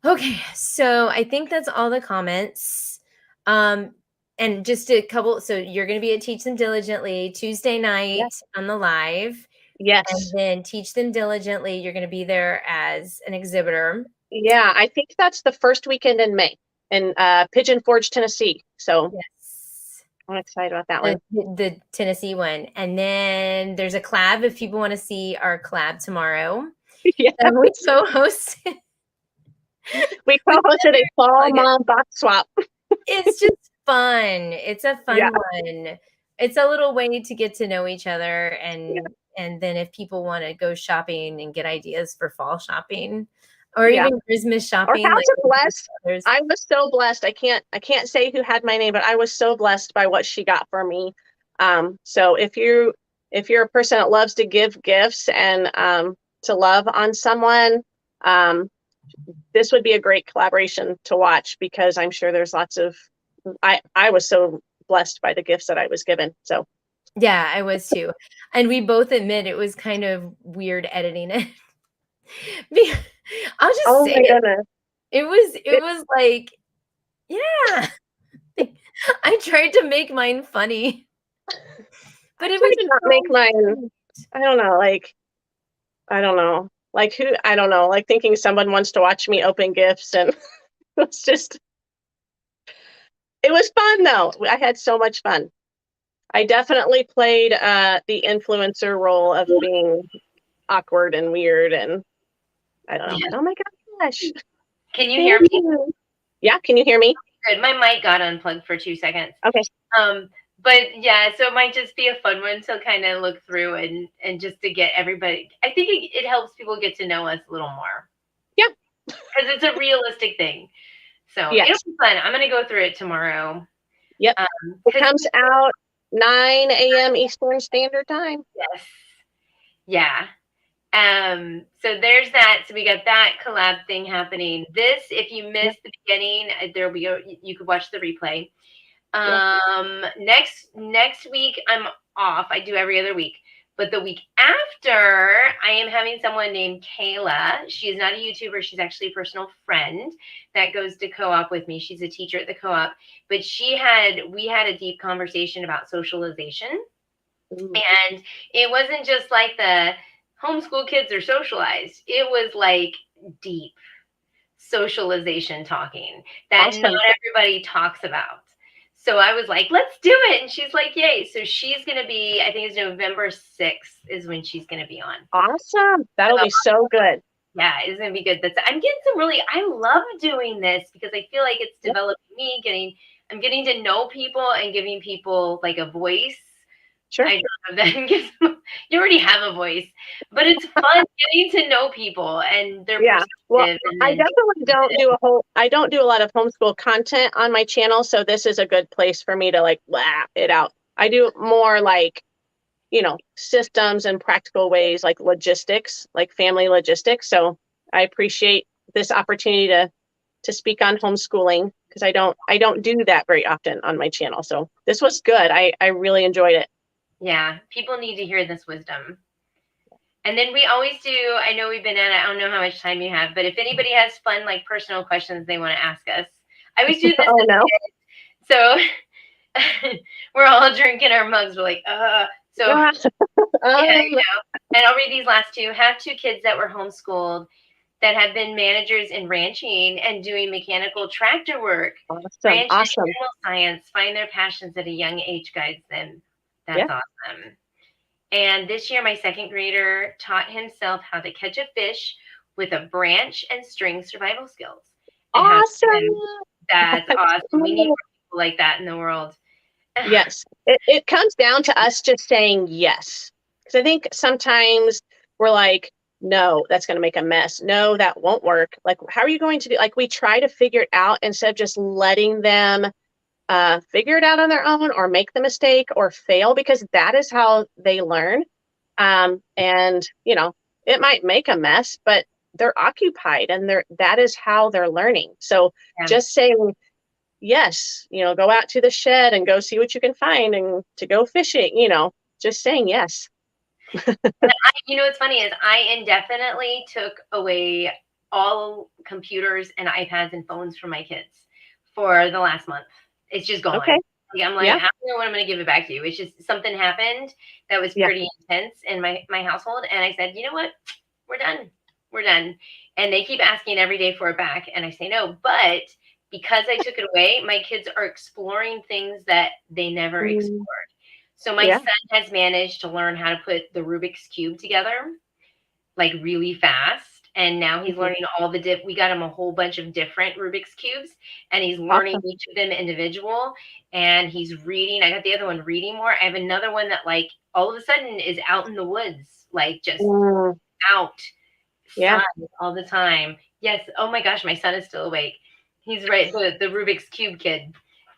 Okay, so I think that's all the comments. Um, and just a couple, so you're going to be at Teach Them Diligently Tuesday Yeah. night on the live, and Yes. then Teach Them Diligently, you're going to be there as an exhibitor. Yeah, I think that's the first weekend in May in Pigeon Forge, Tennessee. So Yes. I'm excited about that The, one. the Tennessee one. And then there's a collab if people want to see our collab tomorrow Yes. that we co-host. We We call it a fall plug it. mom box swap. It's just fun. It's a Yeah, fun one. It's a little way to get to know each other, yeah, and then if people wanna go shopping and get ideas for fall shopping or yeah. even Christmas Our shopping, like house is with your blessed. brothers. I was so blessed. I can't say who had my name, but I was so blessed by what she got for me. So if you're a person that loves to give gifts and to love on someone, um, this would be a great collaboration to watch because I'm sure there's lots of I was so blessed by the gifts that I was given. So Yeah, I was too, and we both admit it was kind of weird editing it. Be I'll just oh say my it. goodness. It It, was like, yeah. I tried to make mine funny, I but it try was to not make so mine, sweet. I don't know, like I don't know. Like who I don't know, like thinking someone wants to watch me open gifts and it's just it was fun though. I had so much fun. I definitely played the influencer role of being awkward and weird and I don't know. Yeah. Oh my gosh. Can you hear Thank me? you. Yeah, can you hear me? Good. My mic got unplugged for 2 seconds. Okay. Um, but yeah, so it might just be a fun one to kind of look through and just to get everybody. I think it helps people get to know us a little more Yeah. because it's a realistic thing. So it'll Yes. be fun. I'm gonna go through it tomorrow. Yep. It Because comes out 9 a.m. Eastern Standard Time. yes, yeah. So there's that. So we got that collab thing happening. This, if you Yeah. missed the beginning, there'll be you could watch the replay. Yeah. Next week I'm off. I do every other week. But the week after, I am having someone named Kayla. She is not a YouTuber. She's actually a personal friend that goes to co-op with me. She's a teacher at the co-op. But we had a deep conversation about socialization. Ooh, And it wasn't just like the homeschool kids are socialized. It was like deep socialization talking that not awesome. everybody talks about. So I was like, let's do it. And she's like, yay. So she's going to be, I think it's November 6th is when she's going to be on. Awesome. That'll So be so good. yeah, it's going to be good. I'm getting some really, I love doing this because I feel like it's Yeah. developing I'm getting to know people and giving people like a voice. Sure. I don't know then you already have a voice, but it's fun getting to know people and their Yeah. Well, perspective and I then definitely I don't do a lot of homeschool content on my channel, so this is a good place for me to like laugh it out. I do more like, systems and practical ways like logistics, like family logistics. So I appreciate this opportunity to speak on homeschooling because I don't do that very often on my channel. So this was good. I really enjoyed it. yeah, people need to hear this wisdom. And then we always do, I know we've been at it, I don't know how much time you have, but if anybody has fun, like personal questions they want to ask us, I always do this. Oh no. So we're all drinking our mugs. We're like, So Ah, yeah, um, and I'll read these last two. Have two kids that were homeschooled that have been managers in ranching and doing mechanical tractor work. awesome. Ranch and Awesome. animal science find their passions at a young age guides them. Yeah. That's awesome. And this year, my second grader taught himself how to catch a fish with a branch and string survival skills. And how to Awesome. swim. That's That's awesome. We need cool. more people like that in the world. Yes. It comes down to us just saying yes. Because I think sometimes we're like, no, that's going to make a mess. No, that won't work. Like, how are you going to do? Like, we try to figure it out instead of just letting them figure it out on their own or make the mistake or fail because that is how they learn. And it might make a mess, but they're occupied and that is how they're learning. So Yeah. just saying yes, go out to the shed and go see what you can find and to go fishing, just saying yes. What's funny is I indefinitely took away all computers and iPads and phones from my kids for the last month. It's just Okay. gone. I'm like, Yeah. I don't know when I'm going to give it back to you. It's just something happened that was Yeah. pretty intense in my household. And I said, you know what? We're done. We're done. And they keep asking every day for it back. And I say no. But because I took it away, my kids are exploring things that they never explored. So my Yeah. son has managed to learn how to put the Rubik's Cube together like really fast. And now he's Mhm. learning all the we got him a whole bunch of different Rubik's Cubes, and he's learning Awesome. each of them individual, and he's reading. I got the other one reading more. I have another one that like all of a sudden is out in the woods, like just Mm, out, yeah. sun all the time. Yes. Oh my gosh, my son is still awake. He's right, the Rubik's Cube kid.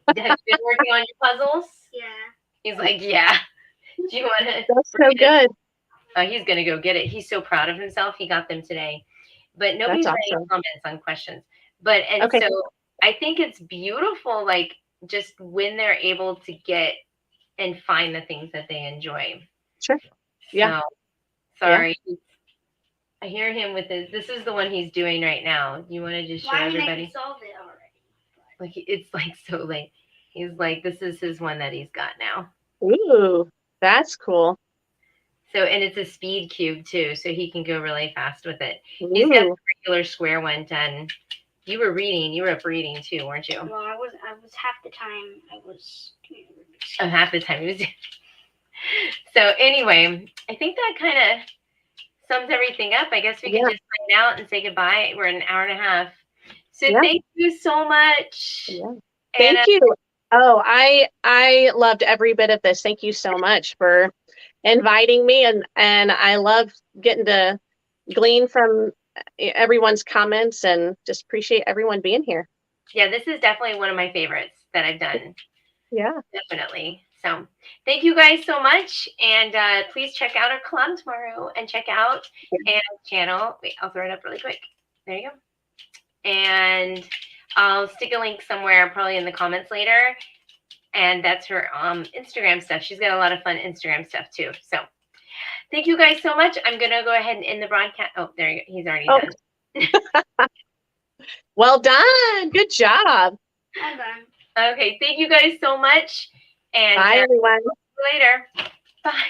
Have you been working on your puzzles? Yeah. He's like, yeah. Do you want to That's so read it? good. He's going to go get it. He's so proud of himself. He got them today. But That's nobody's writing awesome. comments on questions. But, and Okay. so I think it's beautiful, like just when they're able to get and find the things that they enjoy. Sure. Yeah. So, sorry. I hear him with this is the one he's doing right now. You want to just show everybody? I solved it already. Like, it's like so late. He's like, this is his one that he's got now. Ooh, that's cool. So, and it's a speed cube too, so he can go really fast with it. He's got the regular square one done. You were up reading too, weren't you? Well, I was half the time I was doing Rubik's Oh, half the time he was. So anyway, I think that kind of sums everything up. I guess we can just sign out and say goodbye. We're an hour and a half. So thank you so much. Yeah. Thank you. Oh, I loved every bit of this. Thank you so much for inviting me, and I love getting to glean from everyone's comments, and just appreciate everyone being here. Yeah, this is definitely one of my favorites that I've done. Yeah. Definitely. So thank you guys so much. And please check out our collab tomorrow and check out Anna's channel. Wait, I'll throw it up really quick. There you go. And I'll stick a link somewhere, probably in the comments later. And that's her Instagram stuff. She's got a lot of fun Instagram stuff too. So thank you guys so much. I'm going to go ahead and end the broadcast. Oh, there you go. He's already done. Well done. Good job. I'm done. Okay. Thank you guys so much. And bye, everyone. See you later. Bye.